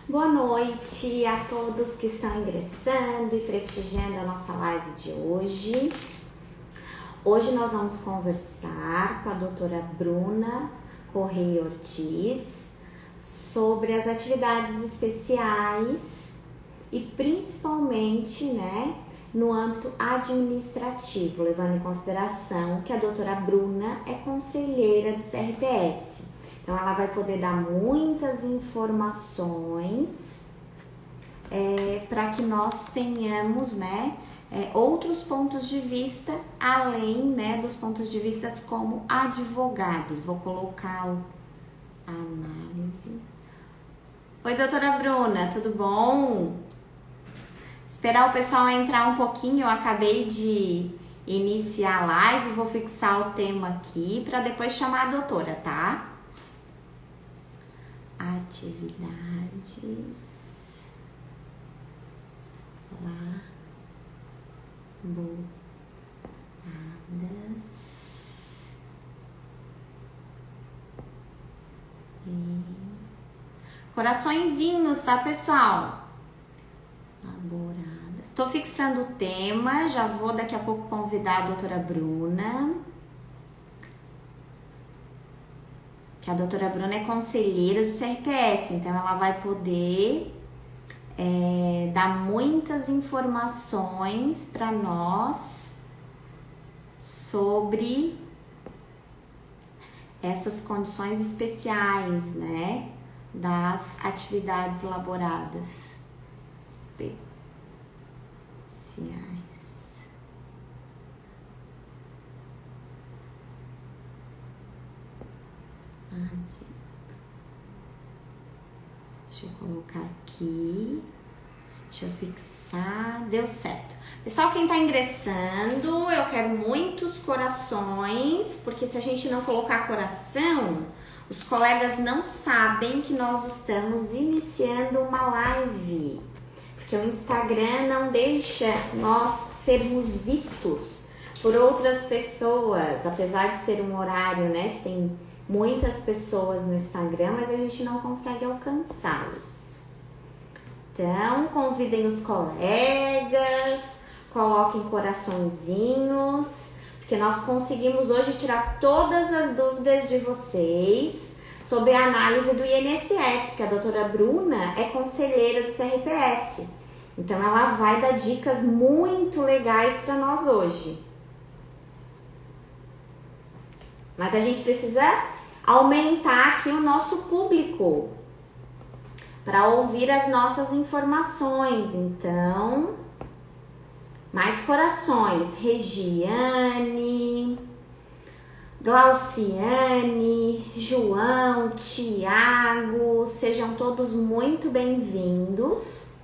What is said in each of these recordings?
Boa noite a todos que estão ingressando e prestigiando a nossa live de hoje. Hoje nós vamos conversar com a doutora Bruna Correia Ortiz sobre as atividades especiais e principalmente, no âmbito administrativo, levando em consideração que a doutora Bruna é conselheira do CRPS. Então, ela vai poder dar muitas informações para que nós tenhamos, outros pontos de vista, além, dos pontos de vista como advogados. Vou colocar a análise. Oi, doutora Bruna, tudo bom? Esperar o pessoal entrar um pouquinho, eu acabei de iniciar a live, vou fixar o tema aqui para depois chamar a doutora, tá? Atividades laboradas. Coraçõezinhos, tá, pessoal? Laboradas. Tô fixando o tema, já vou daqui a pouco convidar a doutora Bruna. Que a doutora Bruna é conselheira do CRPS, então ela vai poder dar muitas informações para nós sobre essas condições especiais, das atividades laboradas especiais. Deixa eu colocar aqui. Deixa eu fixar. Deu certo. Pessoal, quem tá ingressando, eu quero muitos corações, porque se a gente não colocar coração, os colegas não sabem que nós estamos iniciando uma live. Porque o Instagram não deixa nós sermos vistos por outras pessoas, apesar de ser um horário, que tem muitas pessoas no Instagram, mas a gente não consegue alcançá-los. Então, convidem os colegas, coloquem coraçõezinhos, porque nós conseguimos hoje tirar todas as dúvidas de vocês sobre a análise do INSS, porque a doutora Bruna é conselheira do CRPS. Então, ela vai dar dicas muito legais para nós hoje. Mas a gente precisa aumentar aqui o nosso público para ouvir as nossas informações. Então, mais corações. Regiane, Glauciane, João, Tiago, sejam todos muito bem-vindos.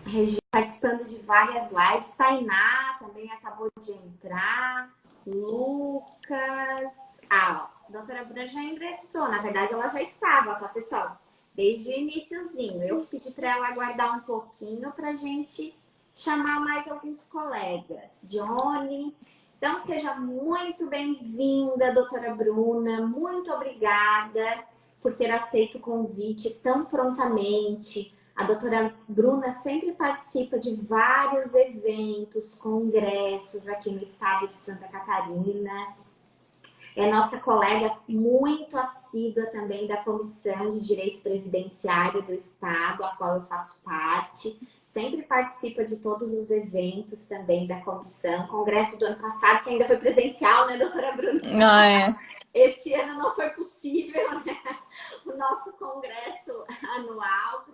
Regiane participando de várias lives. Tainá também acabou de entrar. Lucas. A doutora Bruna já ingressou. Na verdade, ela já estava, tá, pessoal? Desde o iniciozinho. Eu pedi para ela aguardar um pouquinho para a gente chamar mais alguns colegas. Johnny. Então, seja muito bem-vinda, doutora Bruna. Muito obrigada por ter aceito o convite tão prontamente. A doutora Bruna sempre participa de vários eventos, congressos aqui no estado de Santa Catarina. É nossa colega muito assídua também da Comissão de Direito Previdenciário do Estado, a qual eu faço parte. Sempre participa de todos os eventos também da comissão. Congresso do ano passado, que ainda foi presencial, né, doutora Bruna? Ah, é. Esse ano não foi possível, né? O nosso congresso anual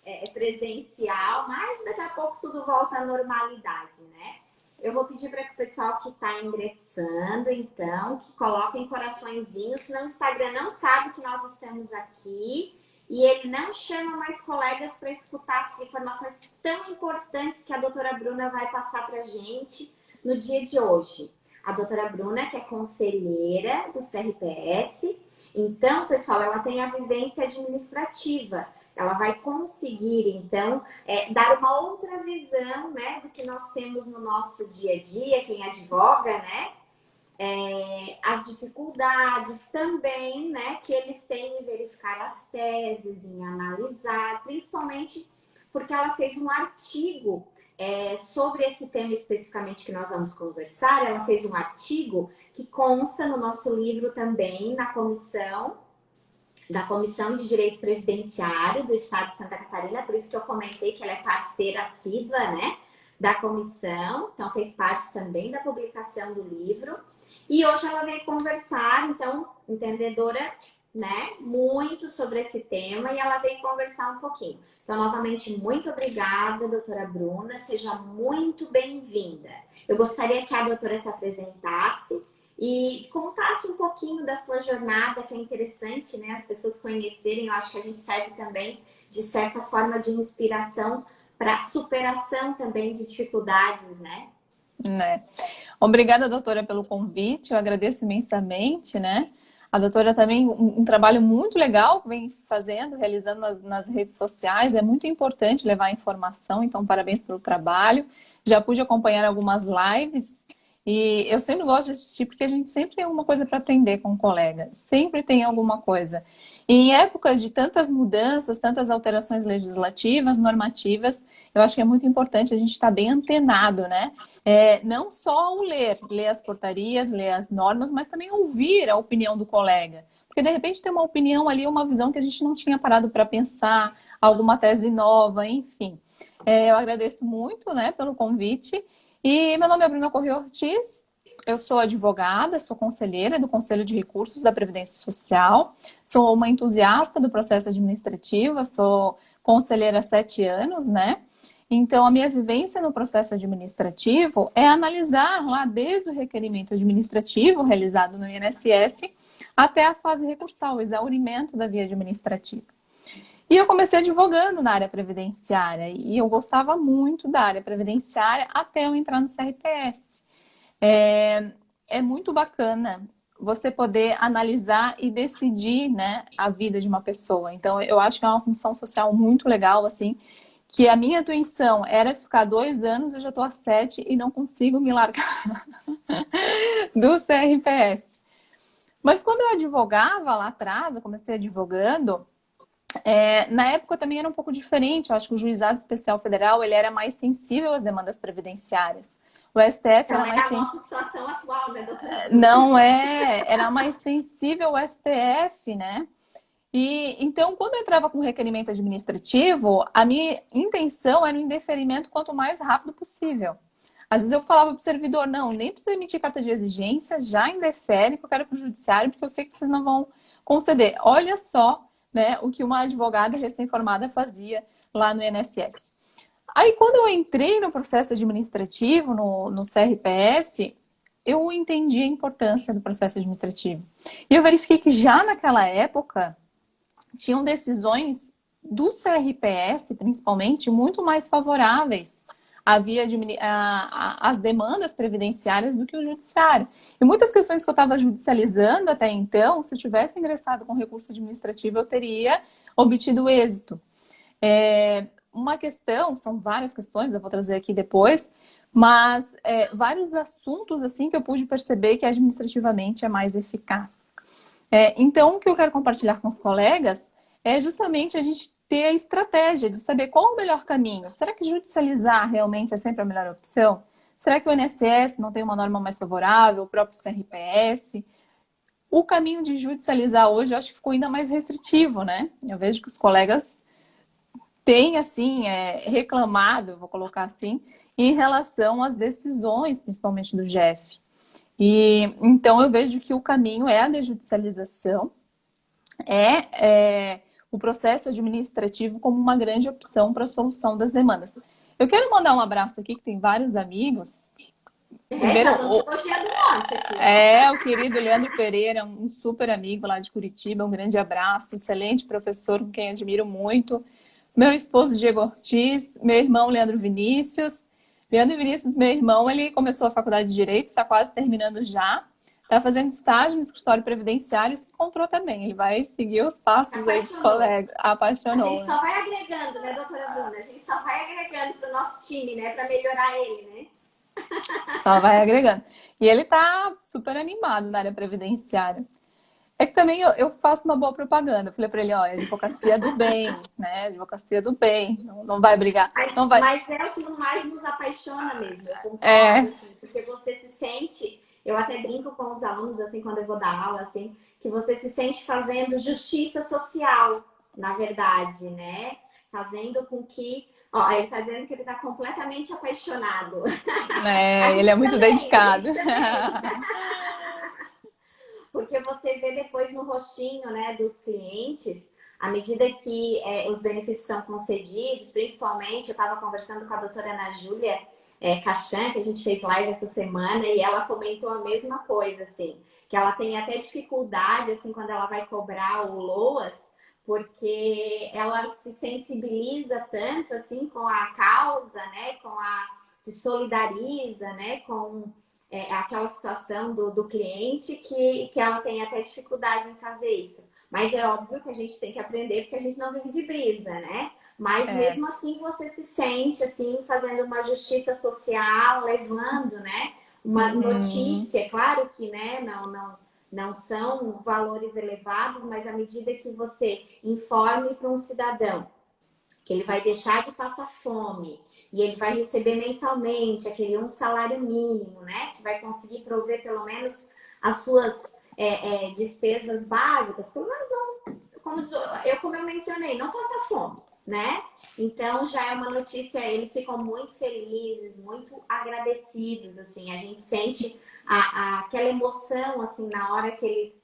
é presencial, mas daqui a pouco tudo volta à normalidade, né? Eu vou pedir para que o pessoal que está ingressando, então, que coloquem coraçõezinhos, senão o Instagram não sabe que nós estamos aqui e ele não chama mais colegas para escutar as informações tão importantes que a doutora Bruna vai passar para a gente no dia de hoje. A doutora Bruna, que é conselheira do CRPS, então, pessoal, ela tem a vivência administrativa. Ela vai conseguir, então, dar uma outra visão, do que nós temos no nosso dia a dia, quem advoga, as dificuldades também, né, que eles têm em verificar as teses, em analisar, principalmente porque ela fez um artigo sobre esse tema especificamente que nós vamos conversar. Ela fez um artigo que consta no nosso livro também, da Comissão de Direito Previdenciário do Estado de Santa Catarina, por isso que eu comentei que ela é parceira assídua, né, da comissão, então fez parte também da publicação do livro. E hoje ela veio conversar, então, entendedora, né, muito sobre esse tema, e ela veio conversar um pouquinho. Então, novamente, muito obrigada, doutora Bruna, seja muito bem-vinda. Eu gostaria que a doutora se apresentasse e contasse um pouquinho da sua jornada, que é interessante, né, as pessoas conhecerem. Eu acho que a gente serve também, de certa forma, de inspiração para superação também de dificuldades, né? Né? Obrigada, doutora, pelo convite, eu agradeço imensamente, né? A doutora também, um trabalho muito legal que vem fazendo, realizando nas redes sociais, é muito importante levar informação, então parabéns pelo trabalho. Já pude acompanhar algumas lives e eu sempre gosto de assistir porque a gente sempre tem alguma coisa para aprender com um colega, sempre tem alguma coisa. E em épocas de tantas mudanças, tantas alterações legislativas, normativas, eu acho que é muito importante a gente estar bem antenado, né? Não só o ler as portarias, ler as normas, mas também ouvir a opinião do colega. Porque de repente tem uma opinião ali, uma visão que a gente não tinha parado para pensar, alguma tese nova, enfim. Eu agradeço muito, né, pelo convite. E meu nome é Bruna Corrêa Ortiz, eu sou advogada, sou conselheira do Conselho de Recursos da Previdência Social, sou uma entusiasta do processo administrativo, sou conselheira há 7 anos, né? Então, a minha vivência no processo administrativo é analisar lá desde o requerimento administrativo realizado no INSS até a fase recursal, o exaurimento da via administrativa. E eu comecei advogando na área previdenciária e eu gostava muito da área previdenciária até eu entrar no CRPS. É muito bacana você poder analisar e decidir, né, a vida de uma pessoa. Então, eu acho que é uma função social muito legal, assim, que a minha intuição era ficar 2 anos, eu já estou há 7 e não consigo me largar do CRPS. Mas quando eu advogava lá atrás, eu comecei advogando, na época também era um pouco diferente. Eu acho que o Juizado Especial Federal ele era mais sensível às demandas previdenciárias. O STF Então, era é mais a nossa sensível. situação atual, né, doutora Bruna? Não é, era mais sensível ao STF, né? E então, quando eu entrava com requerimento administrativo, a minha intenção era o indeferimento quanto mais rápido possível. Às vezes eu falava para o servidor, não, nem precisa emitir carta de exigência, já indefere que eu quero para o judiciário, porque eu sei que vocês não vão conceder. Olha só, né, o que uma advogada recém-formada fazia lá no INSS. Aí, quando eu entrei no processo administrativo, no CRPS, eu entendi a importância do processo administrativo. E eu verifiquei que já naquela época, tinham decisões do CRPS, principalmente, muito mais favoráveis às demandas previdenciárias do que o judiciário. E muitas questões que eu estava judicializando até então, se eu tivesse ingressado com recurso administrativo, eu teria obtido êxito. Uma questão, são várias questões, eu vou trazer aqui depois, mas vários assuntos assim que eu pude perceber que administrativamente é mais eficaz. Então, o que eu quero compartilhar com os colegas é justamente a gente ter a estratégia de saber qual o melhor caminho. Será que judicializar realmente é sempre a melhor opção? Será que o INSS não tem uma norma mais favorável, o próprio CRPS? O caminho de judicializar hoje, eu acho que ficou ainda mais restritivo, né? Eu vejo que os colegas têm, assim, reclamado, vou colocar assim, em relação às decisões, principalmente do GEF. E então eu vejo que o caminho é a desjudicialização, o processo administrativo como uma grande opção para a solução das demandas. Eu quero mandar um abraço aqui, que tem vários amigos. Já Primeiro, estão te elogiando um monte aqui. o querido Leandro Pereira, um super amigo lá de Curitiba, um grande abraço, excelente professor, com quem admiro muito. Meu esposo Diego Ortiz, meu irmão Leandro Vinícius. Leandro Vinícius, meu irmão, ele começou a faculdade de Direito, está quase terminando já. Está fazendo estágio no escritório previdenciário e se encontrou também. Ele vai seguir os passos aí dos colegas. A Apaixonou. gente só vai agregando, né, doutora Bruna? A gente só vai agregando para o nosso time, né, para melhorar ele, né? Só vai agregando. E ele tá super animado na área previdenciária. É que também eu faço uma boa propaganda. Eu falei para ele, ó, é advocacia do bem, né? Advocacia do bem. Não, não vai brigar. Não vai. Mas é o que mais nos apaixona mesmo, eu concordo, É, assim, porque você se sente, eu até brinco com os alunos, assim, quando eu vou dar aula, assim, que você se sente fazendo justiça social, na verdade, né? Fazendo com que, ó, ele tá dizendo que ele tá completamente apaixonado. A né? Ele é gente muito também, a dedicado. gente também. Porque você vê depois no rostinho, né, dos clientes, à medida que os benefícios são concedidos, principalmente, eu estava conversando com a doutora Ana Júlia Cachan, que a gente fez live essa semana, e ela comentou a mesma coisa, assim, que ela tem até dificuldade, assim, quando ela vai cobrar o LOAS, porque ela se sensibiliza tanto, assim, com a causa, né, se solidariza, né, com aquela situação do cliente que ela tem até dificuldade em fazer isso. Mas é óbvio que a gente tem que aprender porque a gente não vive de brisa, né? Mas É. mesmo assim você se sente assim fazendo uma justiça social, levando, né, uma Uhum. notícia, claro que, né, não são valores elevados, mas à medida que você informe para um cidadão que ele vai deixar de passar fome e ele vai receber mensalmente aquele um salário mínimo, né? Que vai conseguir prover pelo menos as suas despesas básicas, pelo menos não, como eu mencionei, não passar fome, né? Então já é uma notícia, eles ficam muito felizes, muito agradecidos, assim, a gente sente aquela emoção, assim, na hora que eles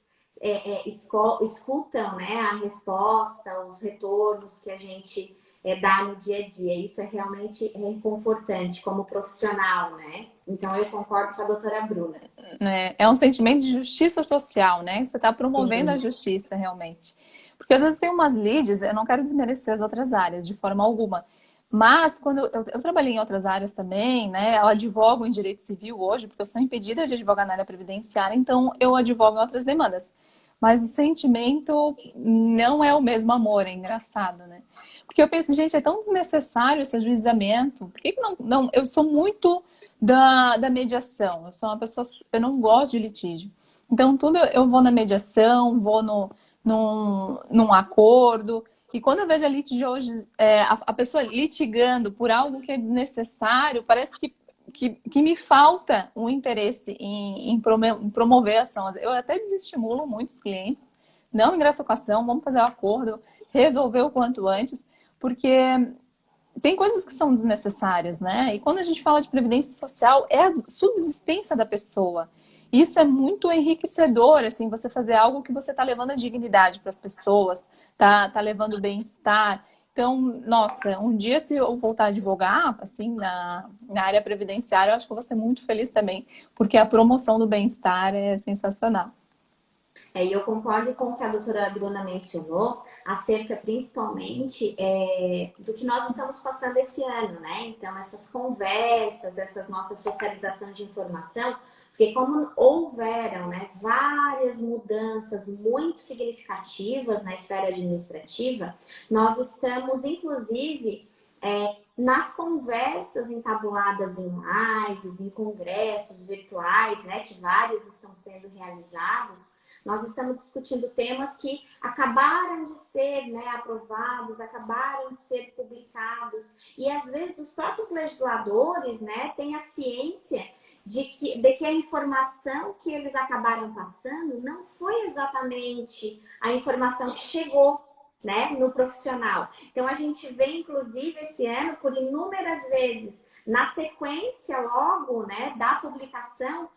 escutam, né, a resposta, os retornos que a gente dá no dia a dia. Isso é realmente reconfortante como profissional, né? Então eu concordo com a doutora Bruna. Né? É um sentimento de justiça social, né? Você está promovendo a Sim. justiça realmente. Porque às vezes tem umas leads, eu não quero desmerecer as outras áreas de forma alguma, mas quando eu trabalhei em outras áreas também, né? Eu advogo em direito civil hoje, porque eu sou impedida de advogar na área previdenciária, então eu advogo em outras demandas. Mas o sentimento não é o mesmo amor, é engraçado, né? Porque eu penso, gente, é tão desnecessário esse ajuizamento. Por que que não? Eu sou muito da mediação. Eu sou uma pessoa, eu não gosto de litígio. Então, tudo eu vou na mediação, vou num acordo. E quando eu vejo a litígio hoje, a pessoa litigando por algo que é desnecessário, parece que me falta um interesse em promover a ação. Eu até desestimulo muitos clientes. Não ingressa com a ação, vamos fazer o acordo, resolver o quanto antes, porque tem coisas que são desnecessárias, né? E quando a gente fala de previdência social, é a subsistência da pessoa. Isso é muito enriquecedor, assim, você fazer algo que você está levando a dignidade para as pessoas, tá levando bem-estar. Então, nossa, um dia se eu voltar a advogar, assim, na área previdenciária, eu acho que eu vou ser muito feliz também, porque a promoção do bem-estar é sensacional. E eu concordo com o que a doutora Bruna mencionou, acerca principalmente do que nós estamos passando esse ano, né? Então, essas conversas, essas nossas socialização de informação, porque como houveram, né, várias mudanças muito significativas na esfera administrativa, nós estamos, inclusive, nas conversas entabuladas em lives, em congressos virtuais, né, que vários estão sendo realizados, nós estamos discutindo temas que acabaram de ser, né, aprovados, acabaram de ser publicados. E às vezes os próprios legisladores, né, têm a ciência de que a informação que eles acabaram passando não foi exatamente a informação que chegou, né, no profissional. Então a gente vê, inclusive, esse ano, por inúmeras vezes, na sequência logo, né, da publicação,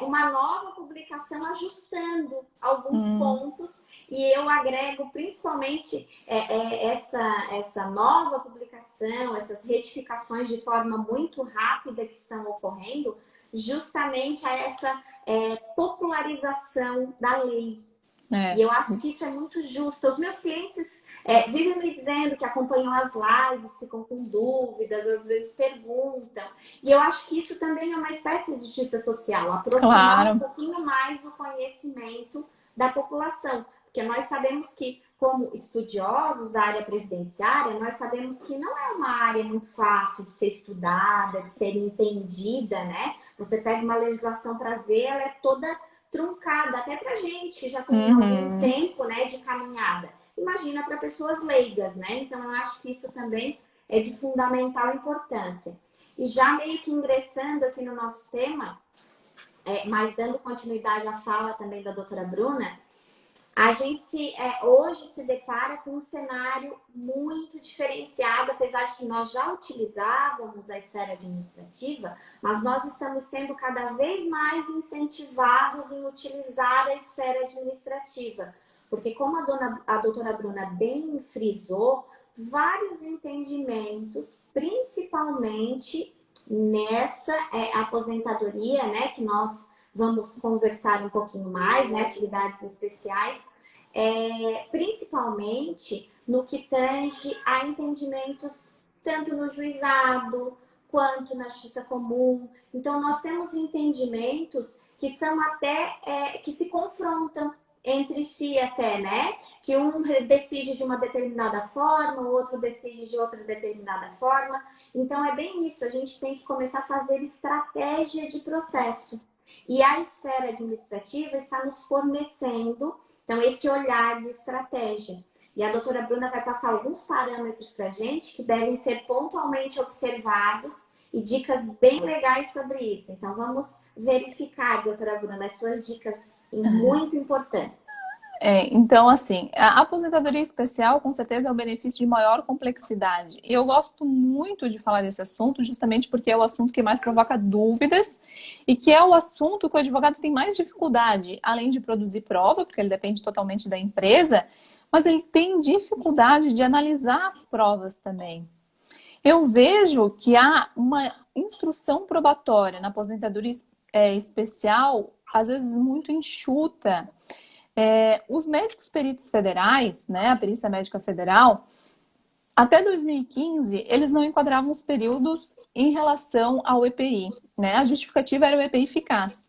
uma nova publicação ajustando alguns Hum, pontos, e eu agrego principalmente essa nova publicação, essas retificações de forma muito rápida que estão ocorrendo, justamente a essa popularização da lei. E é. eu acho que isso é muito justo. Os meus clientes vivem me dizendo que acompanham as lives, ficam com dúvidas, às vezes perguntam. E eu acho que isso também é uma espécie de justiça social, aproximar um Claro. pouquinho mais o conhecimento da população. Porque nós sabemos que como estudiosos da área previdenciária, nós sabemos que não é uma área muito fácil de ser estudada, de ser entendida, né? Você pega uma legislação para ver, ela é toda truncada, até para gente que já tem algum tempo, né, de caminhada. Imagina para pessoas leigas, né? Então, eu acho que isso também é de fundamental importância. E já meio que ingressando aqui no nosso tema, mas dando continuidade à fala também da doutora Bruna, a gente hoje se depara com um cenário muito diferenciado, apesar de que nós já utilizávamos a esfera administrativa, mas nós estamos sendo cada vez mais incentivados em utilizar a esfera administrativa. Porque como a doutora Bruna bem frisou, vários entendimentos, principalmente nessa aposentadoria, né, que nós vamos conversar um pouquinho mais, né, atividades especiais, principalmente no que tange a entendimentos tanto no juizado quanto na justiça comum. Então, nós temos entendimentos que são até, que se confrontam entre si até, né? Que um decide de uma determinada forma, o outro decide de outra determinada forma. Então, é bem isso, a gente tem que começar a fazer estratégia de processo. E a esfera administrativa está nos fornecendo, então, esse olhar de estratégia. E a doutora Bruna vai passar alguns parâmetros para a gente que devem ser pontualmente observados e dicas bem legais sobre isso. Então, vamos verificar, doutora Bruna, as suas dicas muito importantes. Então, assim, a aposentadoria especial, com certeza, é um benefício de maior complexidade. E eu gosto muito de falar desse assunto, justamente porque é o assunto que mais provoca dúvidas e que é o assunto que o advogado tem mais dificuldade, além de produzir prova, porque ele depende totalmente da empresa, mas ele tem dificuldade de analisar as provas também. Eu vejo que há uma instrução probatória na aposentadoria especial, às vezes muito enxuta. Os médicos peritos federais, né, a perícia médica federal, até 2015, eles não enquadravam os períodos em relação ao EPI, né? A justificativa era o EPI eficaz.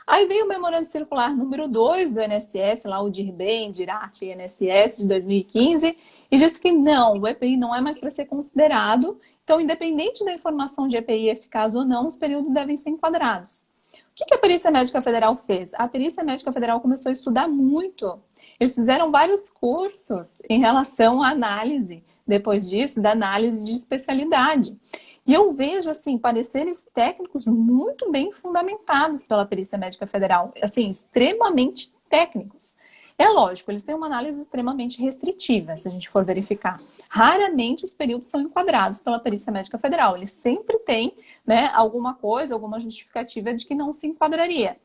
Aí veio o memorando circular número 2 do INSS, lá o DIRBEM, DIRAT e INSS de 2015, e disse que não, o EPI não é mais para ser considerado, então, independente da informação de EPI eficaz ou não, os períodos devem ser enquadrados. O que a Perícia Médica Federal fez? A Perícia Médica Federal começou a estudar muito. Eles fizeram vários cursos em relação à análise, depois disso, da análise de especialidade. E eu vejo, assim, pareceres técnicos muito bem fundamentados pela Perícia Médica Federal, assim, extremamente técnicos. É lógico, eles têm uma análise extremamente restritiva, se a gente for verificar. Raramente os períodos são enquadrados pela Perícia Médica Federal. Eles sempre têm, né, alguma coisa, alguma justificativa de que não se enquadraria.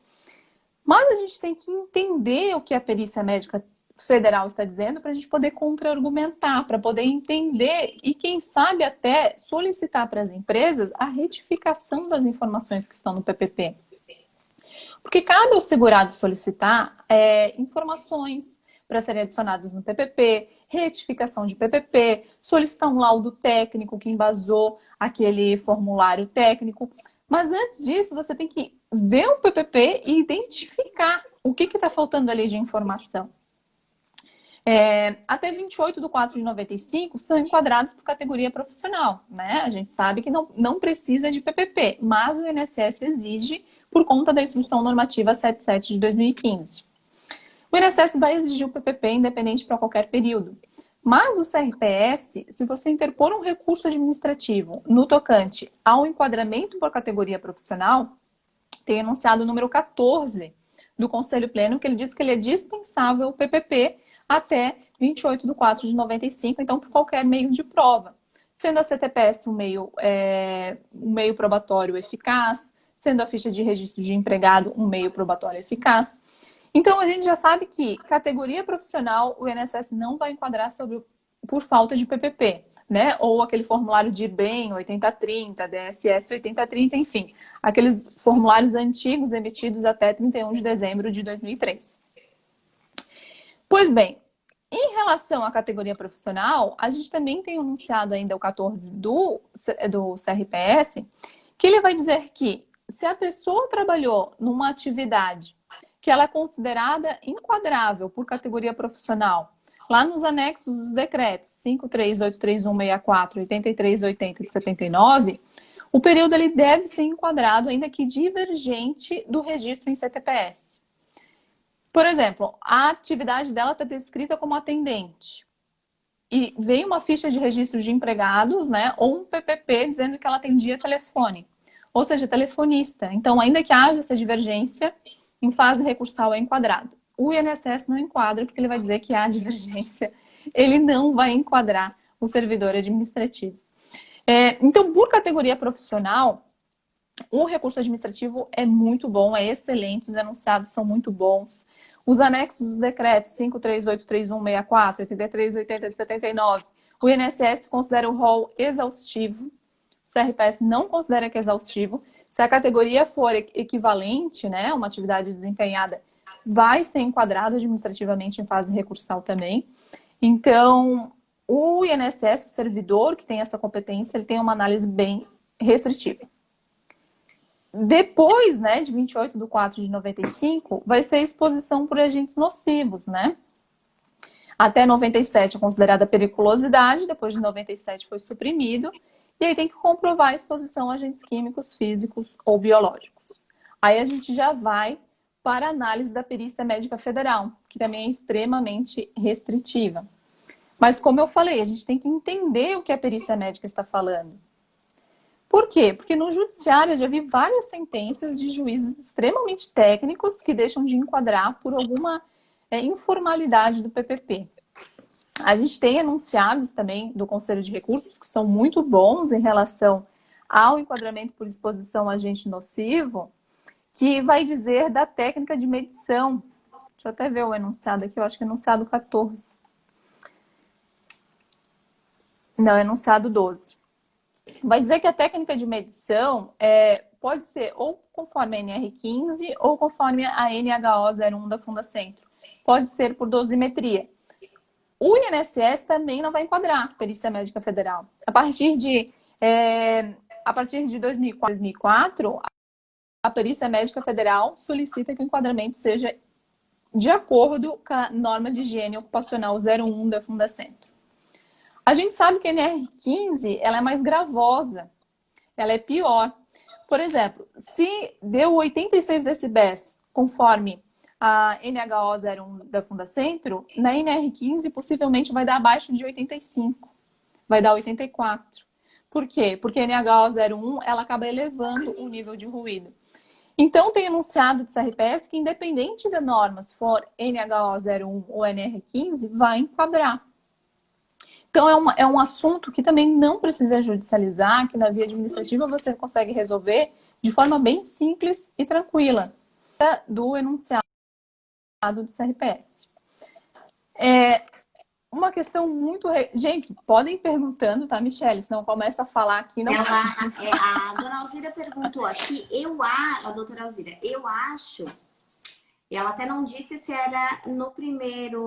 Mas a gente tem que entender o que a Perícia Médica Federal está dizendo para a gente poder contra-argumentar, para poder entender e, quem sabe, até solicitar para as empresas a retificação das informações que estão no PPP. Porque cabe ao segurado solicitar informações para serem adicionadas no PPP, retificação de PPP, solicitar um laudo técnico que embasou aquele formulário técnico. Mas antes disso, você tem que ver o PPP e identificar o que está faltando ali de informação. Até 28/4/95 são enquadrados por categoria profissional, né? A gente sabe que não precisa de PPP, mas o INSS exige por conta da Instrução Normativa 77 de 2015. O INSS vai exigir o PPP independente para qualquer período. Mas o CRPS, se você interpor um recurso administrativo no tocante ao enquadramento por categoria profissional, tem enunciado o número 14 do Conselho Pleno, que ele diz que ele é dispensável o PPP até 28/4/95, então por qualquer meio de prova. Sendo a CTPS um meio probatório eficaz, sendo a ficha de registro de empregado um meio probatório eficaz. Então, a gente já sabe que categoria profissional o INSS não vai enquadrar por falta de PPP, né? Ou aquele formulário de IRBEM 8030, DSS 8030, enfim. Aqueles formulários antigos emitidos até 31 de dezembro de 2003. Pois bem, em relação à categoria profissional, a gente também tem enunciado ainda o 14 do CRPS, que ele vai dizer que se a pessoa trabalhou numa atividade que ela é considerada enquadrável por categoria profissional, lá nos anexos dos decretos 5383164, 8380 de 79, o período ele deve ser enquadrado, ainda que divergente do registro em CTPS. Por exemplo, a atividade dela está descrita como atendente. E veio uma ficha de registro de empregados, né? Ou um PPP dizendo que ela atendia telefone. Ou seja, telefonista. Então, ainda que haja essa divergência, em fase recursal é enquadrado. O INSS não enquadra, porque ele vai dizer que há divergência. Ele não vai enquadrar o servidor administrativo. Então, por categoria profissional, o recurso administrativo é muito bom, é excelente, os enunciados são muito bons. Os anexos dos decretos 5383164, 8380 de 79, o INSS considera o rol exaustivo, o CRPS não considera que é exaustivo. Se a categoria for equivalente, né, uma atividade desempenhada, vai ser enquadrado administrativamente em fase recursal também. Então, o INSS, o servidor que tem essa competência, ele tem uma análise bem restritiva. Depois, né, de 28/4/95, vai ser exposição por agentes nocivos, né? Até 97 é considerada periculosidade, depois de 97 foi suprimido, e aí tem que comprovar a exposição a agentes químicos, físicos ou biológicos. Aí a gente já vai para a análise da perícia médica federal, que também é extremamente restritiva. Mas como eu falei, a gente tem que entender o que a perícia médica está falando. Por quê? Porque no judiciário eu já vi várias sentenças de juízes extremamente técnicos que deixam de enquadrar por alguma informalidade do PPP. A gente tem enunciados também do Conselho de Recursos que são muito bons em relação ao enquadramento por exposição a agente nocivo, que vai dizer da técnica de medição. Deixa eu até ver o enunciado aqui, eu acho que é enunciado 14. Não, é enunciado 12. Vai dizer que a técnica de medição pode ser ou conforme a NR15 ou conforme a NHO01 da Fundacentro. Pode ser por dosimetria. O INSS também não vai enquadrar perícia médica federal. A partir de 2004, a perícia médica federal solicita que o enquadramento seja de acordo com a norma de higiene ocupacional 01 da Fundacentro. A gente sabe que a NR15 ela é mais gravosa, ela é pior. Por exemplo, se deu 86 decibéis conforme a NHO01 da Fundacentro, na NR15 possivelmente vai dar abaixo de 85, vai dar 84. Por quê? Porque a NHO01 ela acaba elevando o nível de ruído. Então, tem enunciado do CRPS que, independente da norma, se for NHO01 ou NR15, vai enquadrar. Então, é um assunto que também não precisa judicializar, que na via administrativa você consegue resolver de forma bem simples e tranquila do enunciado do CRPS. Uma questão muito... Gente, podem ir perguntando, tá, Michele? Senão começa a falar aqui. Não... A dona Alzira perguntou aqui, a doutora Alzira, eu acho... E ela até não disse se era no primeiro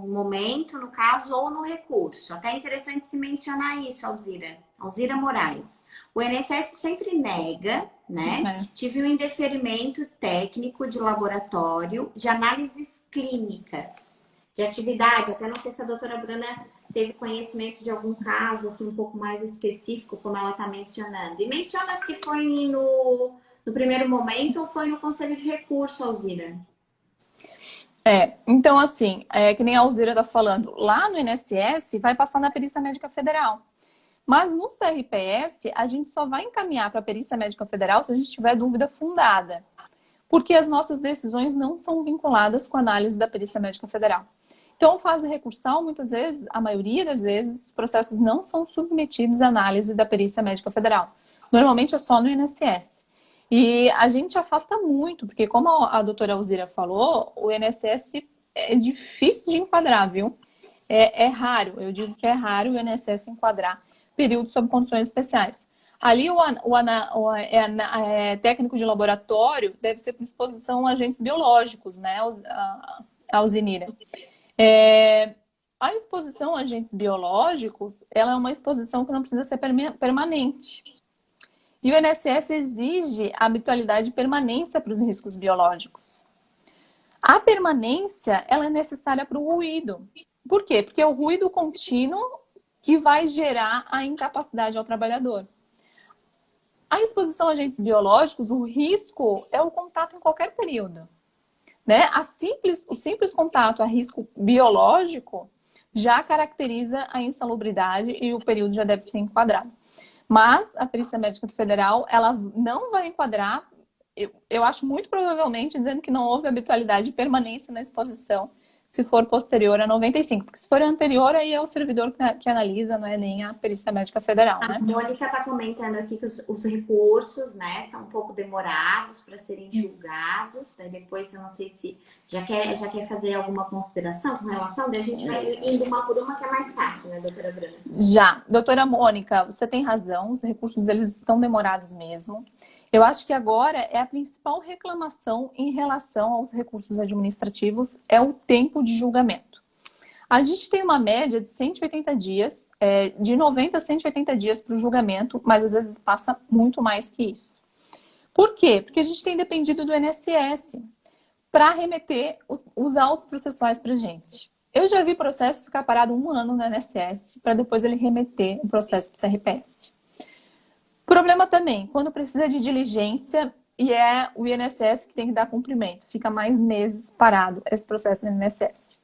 momento, no caso, ou no recurso. Até é interessante se mencionar isso, Alzira. Alzira Moraes. O INSS sempre nega, né? Tive um indeferimento técnico de laboratório de análises clínicas de atividade. Até não sei se a doutora Bruna teve conhecimento de algum caso, assim, um pouco mais específico, como ela está mencionando. E menciona se foi no primeiro momento ou foi no Conselho de Recurso, Alzira? Então assim, que nem a Alzira está falando, lá no INSS vai passar na perícia médica federal. Mas no CRPS, a gente só vai encaminhar para a perícia médica federal se a gente tiver dúvida fundada. Porque as nossas decisões não são vinculadas com a análise da perícia médica federal. Então, fase recursal, muitas vezes, a maioria das vezes, os processos não são submetidos à análise da perícia médica federal. Normalmente é só no INSS. E a gente afasta muito, porque como a doutora Alzira falou, o INSS é difícil de enquadrar, viu? É raro, eu digo que é raro o INSS enquadrar períodos sob condições especiais. Ali técnico de laboratório deve ser por exposição a agentes biológicos, né, a Alzinira. A exposição a agentes biológicos, ela é uma exposição que não precisa ser permanente. E o INSS exige a habitualidade e permanência para os riscos biológicos. A permanência, ela é necessária para o ruído. Por quê? Porque é o ruído contínuo que vai gerar a incapacidade ao trabalhador. A exposição a agentes biológicos, o risco é o contato em qualquer período, né? O simples contato a risco biológico já caracteriza a insalubridade e o período já deve ser enquadrado. Mas a Perícia Médica Federal, ela não vai enquadrar, eu acho muito provavelmente, dizendo que não houve habitualidade e permanência na exposição se for posterior a 95, porque se for anterior, aí é o servidor que analisa, não é nem a Perícia Médica Federal, né? A Mônica está comentando aqui que os recursos, né, são um pouco demorados para serem julgados. Daí depois, eu não sei se já quer fazer alguma consideração com relação, daí a gente vai indo uma por uma, que é mais fácil, né, doutora Bruna? Já. Doutora Mônica, você tem razão, os recursos eles estão demorados mesmo. Eu acho que agora é a principal reclamação em relação aos recursos administrativos é o tempo de julgamento. A gente tem uma média de 180 dias, de 90 a 180 dias para o julgamento, mas às vezes passa muito mais que isso. Por quê? Porque a gente tem dependido do INSS para remeter os autos processuais para a gente. Eu já vi processo ficar parado 1 ano no INSS para depois ele remeter o processo para o CRPS. Problema também, quando precisa de diligência e é o INSS que tem que dar cumprimento, fica mais meses parado esse processo no INSS.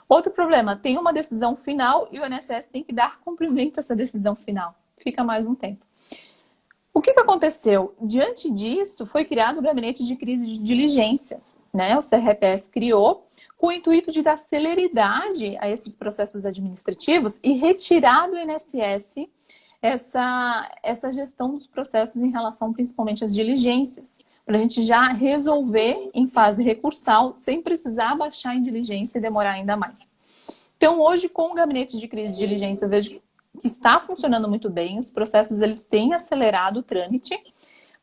Outro problema, tem uma decisão final e o INSS tem que dar cumprimento a essa decisão final, fica mais um tempo. O que aconteceu? Diante disso, foi criado o Gabinete de Crise de Diligências, né? O CRPS criou com o intuito de dar celeridade a esses processos administrativos e retirar do INSS essa gestão dos processos em relação principalmente às diligências, para a gente já resolver em fase recursal, sem precisar baixar em diligência e demorar ainda mais. Então, hoje, com o Gabinete de Crise de Diligência, eu vejo que está funcionando muito bem, os processos eles têm acelerado o trâmite,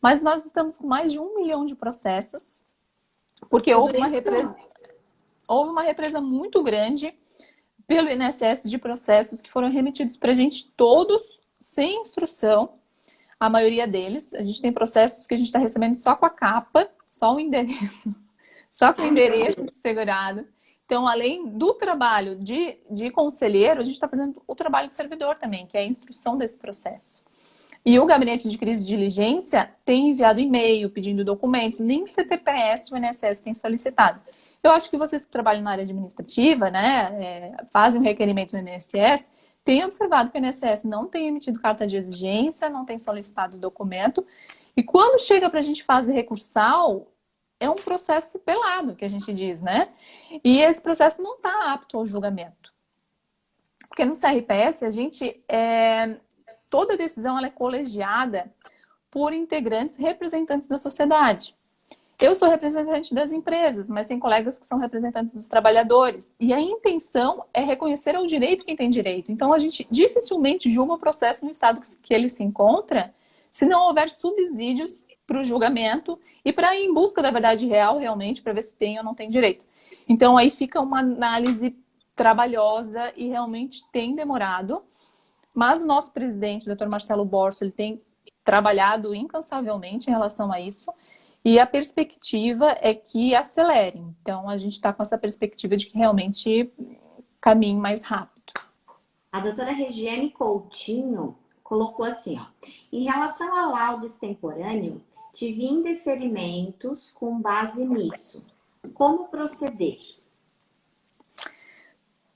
mas nós estamos com mais de 1 milhão de processos, porque houve uma represa muito grande pelo INSS de processos que foram remetidos para a gente todos sem instrução, a maioria deles. A gente tem processos que a gente está recebendo só com a capa, só o endereço, só com o endereço de segurado. Então, além do trabalho de conselheiro, a gente está fazendo o trabalho de servidor também, que é a instrução desse processo. E o Gabinete de Crise de Diligência tem enviado e-mail pedindo documentos, nem CTPS o INSS tem solicitado. Eu acho que vocês que trabalham na área administrativa, né, fazem um requerimento no INSS, têm observado que o INSS não tem emitido carta de exigência, não tem solicitado documento, e quando chega para a gente fazer recursal, é um processo pelado, que a gente diz, né? E esse processo não está apto ao julgamento. Porque no CRPS, toda decisão ela é colegiada por integrantes representantes da sociedade. Eu sou representante das empresas, mas tem colegas que são representantes dos trabalhadores. E a intenção é reconhecer ao direito quem tem direito. Então, a gente dificilmente julga o processo no estado que ele se encontra se não houver subsídios para o julgamento e para ir em busca da verdade real, realmente, para ver se tem ou não tem direito. Então, aí fica uma análise trabalhosa e realmente tem demorado. Mas o nosso presidente, o Dr. Marcelo Borso, ele tem trabalhado incansavelmente em relação a isso. E a perspectiva é que acelere. Então, a gente está com essa perspectiva de que realmente caminhe mais rápido. A doutora Regiane Coutinho colocou assim, ó. Em relação ao laudo extemporâneo, tive indeferimentos com base nisso. Como proceder?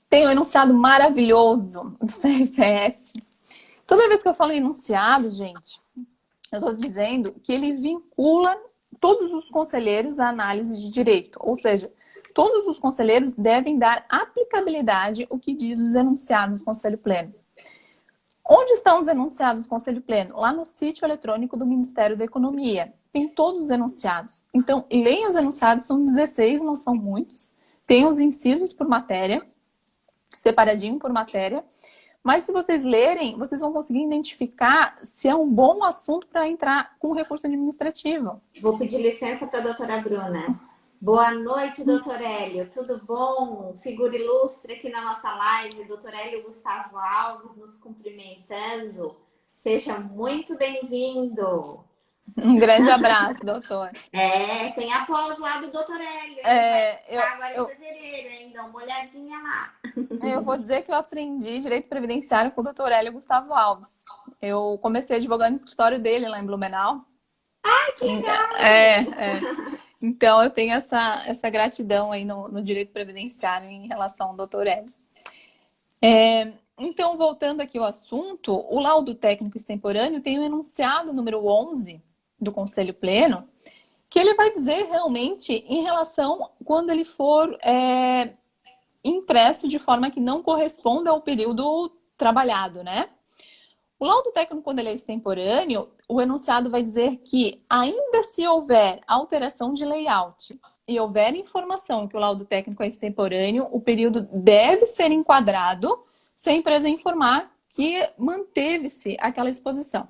Tem um enunciado maravilhoso do CRPS. Toda vez que eu falo em enunciado, gente, eu estou dizendo que ele vincula todos os conselheiros à análise de direito. Ou seja, todos os conselheiros devem dar aplicabilidade ao que diz os enunciados do Conselho Pleno. Onde estão os enunciados do Conselho Pleno? Lá no sítio eletrônico do Ministério da Economia. Tem todos os enunciados. Então, leiam os enunciados, são 16, não são muitos. Tem os incisos por matéria, separadinho por matéria. Mas se vocês lerem, vocês vão conseguir identificar se é um bom assunto para entrar com recurso administrativo. Vou pedir licença para a doutora Bruna. Boa noite, doutor Hélio. Tudo bom? Figura ilustre aqui na nossa live. Doutor Hélio Gustavo Alves nos cumprimentando. Seja muito bem-vindo. Um grande abraço, doutor. Tem a pós lá do Dr. Hélio, hein? Vai É, ficar agora em fevereiro, hein? Dá uma olhadinha lá. eu vou dizer que eu aprendi direito previdenciário com o doutor Hélio Gustavo Alves. Eu comecei advogando no escritório dele lá em Blumenau. Que legal! Então, eu tenho essa gratidão aí no direito previdenciário em relação ao doutor Hélio. Então, voltando aqui ao assunto, o laudo técnico extemporâneo tem o enunciado número 11 do Conselho Pleno, que ele vai dizer realmente em relação quando ele for impresso de forma que não corresponda ao período trabalhado, né? O laudo técnico, quando ele é extemporâneo, o enunciado vai dizer que, ainda se houver alteração de layout e houver informação que o laudo técnico é extemporâneo, o período deve ser enquadrado se a empresa informar que manteve-se aquela exposição.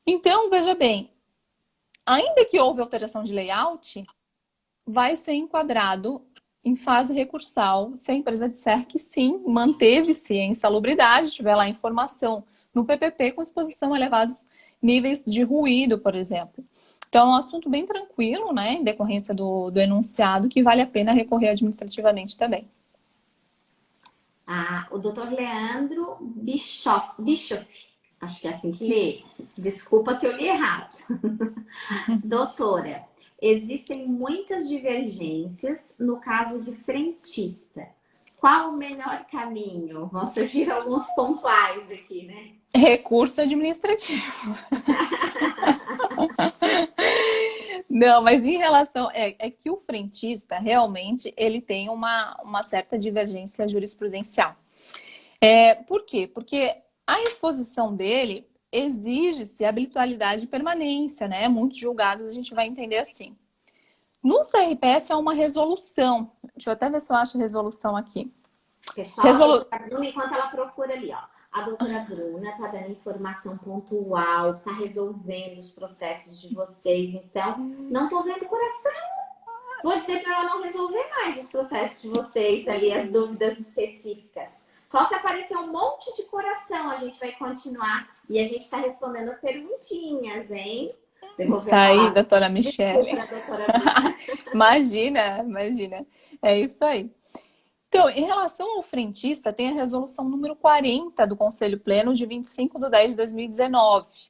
Então, veja bem, ainda que houve alteração de layout, vai ser enquadrado em fase recursal se a empresa disser que sim, manteve-se em insalubridade, tiver lá a informação no PPP com exposição a elevados níveis de ruído, por exemplo. Então, é um assunto bem tranquilo, né, em decorrência do enunciado, que vale a pena recorrer administrativamente também. O Dr. Leandro Bischoff, acho que é assim que lê. Desculpa se eu li errado. Doutora, existem muitas divergências no caso de frentista. Qual o melhor caminho? Vão surgir alguns pontuais aqui, né? Recurso administrativo. Não, mas em relação... É que o frentista, realmente, ele tem uma certa divergência jurisprudencial. Por quê? Porque a exposição dele exige-se habitualidade e permanência, né? Muitos julgados a gente vai entender assim. No CRPS é uma resolução. Deixa eu até ver se eu acho a resolução aqui. Pessoal, a doutora Bruna, enquanto ela procura ali, ó. A doutora Bruna tá dando informação pontual, tá resolvendo os processos de vocês. Então, não tô vendo coração. Vou dizer para ela não resolver mais os processos de vocês ali, as dúvidas específicas. Só se aparecer um monte de coração, a gente vai continuar. E a gente está respondendo as perguntinhas, hein? Isso aí, doutora Michele. Desculpa, doutora Bruna. Imagina. É isso aí. Então, em relação ao frentista, tem a resolução número 40 do Conselho Pleno de 25/10/2019,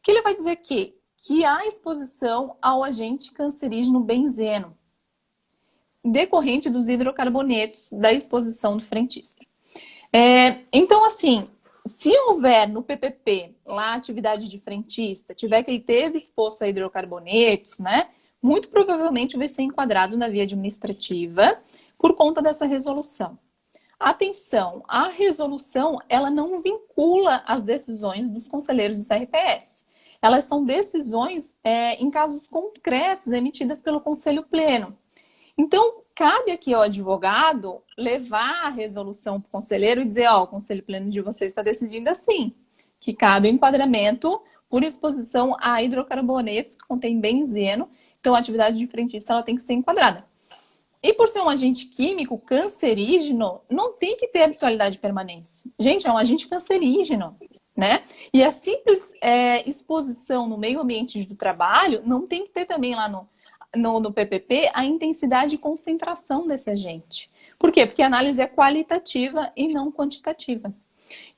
que ele vai dizer que há exposição ao agente cancerígeno benzeno, decorrente dos hidrocarbonetos da exposição do frentista. Então, assim, se houver no PPP lá a atividade de frentista, tiver que ele teve exposto a hidrocarbonetos, né? Muito provavelmente vai ser enquadrado na via administrativa por conta dessa resolução. Atenção, a resolução, ela não vincula as decisões dos conselheiros do CRPS. Elas são decisões em casos concretos emitidas pelo Conselho Pleno. Então, cabe aqui ao advogado levar a resolução para o conselheiro e dizer, o Conselho Pleno de vocês está decidindo assim, que cabe o enquadramento por exposição a hidrocarbonetos que contém benzeno, então a atividade de frentista ela tem que ser enquadrada. E por ser um agente químico cancerígeno, não tem que ter habitualidade de permanência. Gente, é um agente cancerígeno, né? E a simples exposição no meio ambiente do trabalho não tem que ter também lá no PPP a intensidade e concentração desse agente. Por quê? Porque a análise é qualitativa e não quantitativa.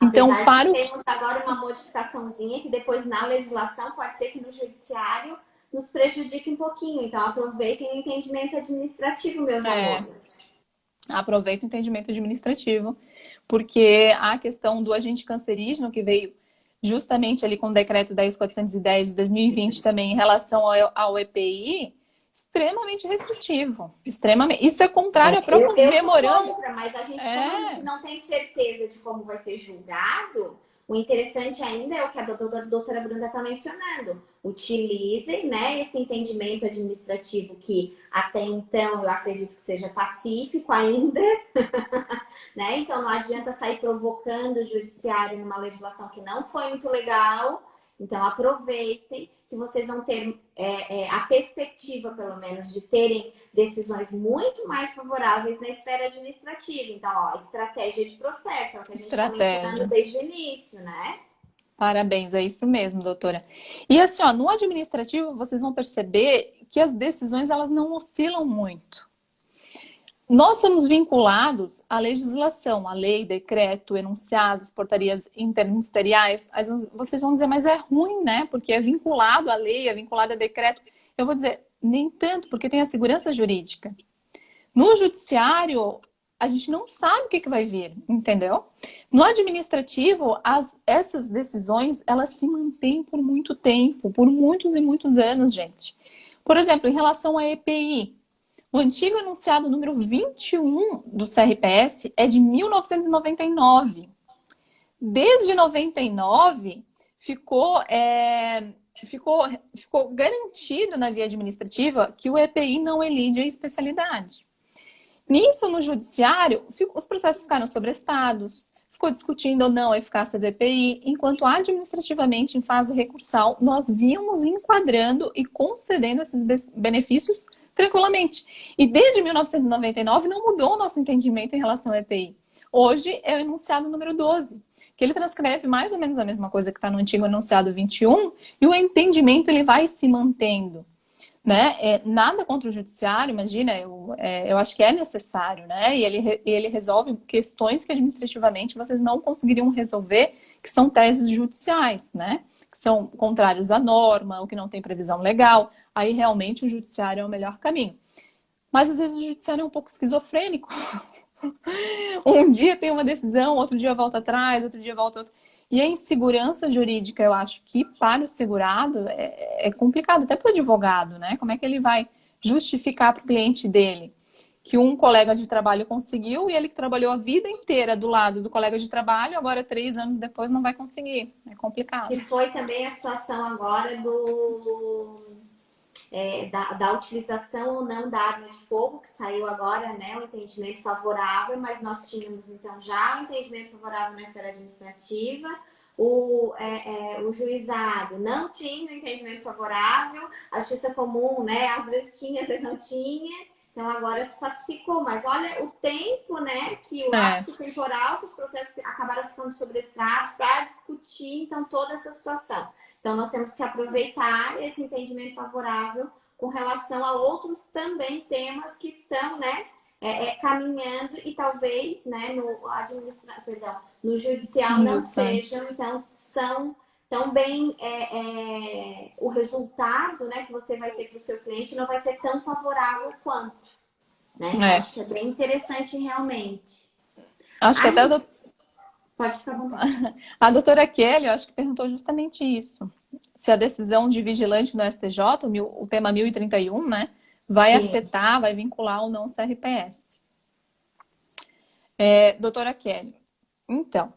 Então, temos agora uma modificaçãozinha que depois na legislação pode ser que no judiciário nos prejudique um pouquinho. Então, aproveitem o entendimento administrativo, meus amores. Aproveita o entendimento administrativo, porque a questão do agente cancerígeno que veio justamente ali com o decreto 10.410 de 2020 também em relação ao EPI, extremamente restritivo. Extremamente. Isso é contrário ao próprio memorando. Mas a gente, como a gente não tem certeza de como vai ser julgado, o interessante ainda é o que a doutora Bruna está mencionando. Utilizem, né, esse entendimento administrativo que até então eu acredito que seja pacífico ainda, né? Então não adianta sair provocando o judiciário numa legislação que não foi muito legal. Então aproveitem que vocês vão ter a perspectiva, pelo menos, de terem decisões muito mais favoráveis na esfera administrativa. Então, estratégia de processo, é o que a gente está mencionando desde o início, né? Parabéns, é isso mesmo, doutora. E assim, ó, no administrativo, vocês vão perceber que as decisões elas não oscilam muito. Nós somos vinculados à legislação, à lei, decreto, enunciados, portarias interministeriais. Aí vocês vão dizer, mas é ruim, né? Porque é vinculado à lei, é vinculado a decreto. Eu vou dizer, nem tanto, porque tem a segurança jurídica. No judiciário, a gente não sabe o que vai vir, entendeu? No administrativo, essas decisões, elas se mantêm por muito tempo, por muitos e muitos anos, gente. Por exemplo, em relação à EPI, o antigo enunciado número 21 do CRPS é de 1999. Desde 99, ficou garantido na via administrativa que o EPI não elide a especialidade. Nisso, no judiciário, os processos ficaram sobrestados, ficou discutindo ou não a eficácia do EPI, enquanto administrativamente, em fase recursal, nós víamos enquadrando e concedendo esses benefícios tranquilamente. E desde 1999 não mudou o nosso entendimento em relação ao EPI. Hoje é o enunciado número 12, que ele transcreve mais ou menos a mesma coisa que está no antigo enunciado 21, e o entendimento ele vai se mantendo. Né? Nada contra o judiciário, imagina, eu acho que é necessário, né? E ele resolve questões que administrativamente vocês não conseguiriam resolver, que são teses judiciais, né? Que são contrários à norma, ou que não tem previsão legal. Aí realmente o judiciário é o melhor caminho. Mas às vezes o judiciário é um pouco esquizofrênico. Um dia tem uma decisão, outro dia volta atrás, outro dia volta outro. E a insegurança jurídica, eu acho que para o segurado é complicado, até para o advogado, né? Como é que ele vai justificar para o cliente dele que um colega de trabalho conseguiu e ele que trabalhou a vida inteira do lado do colega de trabalho, agora 3 anos depois não vai conseguir. É complicado. Que foi também a situação agora da utilização ou não da arma de fogo, que saiu agora, né, o entendimento favorável, mas nós tínhamos então já o entendimento favorável na esfera administrativa, o juizado não tinha o entendimento favorável, a justiça comum, né, às vezes tinha, às vezes não tinha, então agora se pacificou, mas olha o tempo, né, que o lapso temporal, que os processos acabaram ficando sobrestratos para discutir, então, toda essa situação. Então, nós temos que aproveitar esse entendimento favorável com relação a outros também temas que estão, né, caminhando e talvez, né, no judicial não sejam, então, são também o resultado, né, que você vai ter para o seu cliente não vai ser tão favorável quanto, né? Acho que é bem interessante realmente. Acho que até Pode ficar bom. A doutora Kelly, eu acho que perguntou justamente isso. Se a decisão de vigilante do STJ, o tema 1031, né, vai afetar, vai vincular ou não o CRPS. Doutora Kelly, então,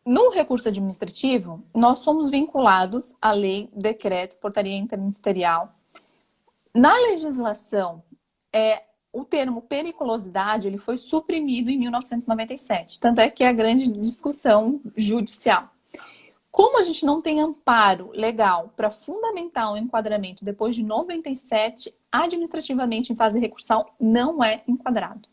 no recurso administrativo, nós somos vinculados à lei, decreto, portaria interministerial. Na legislação, o termo periculosidade ele foi suprimido em 1997. Tanto é que é a grande discussão judicial. Como a gente não tem amparo legal para fundamentar o enquadramento depois de 97, administrativamente em fase recursal não é enquadrado.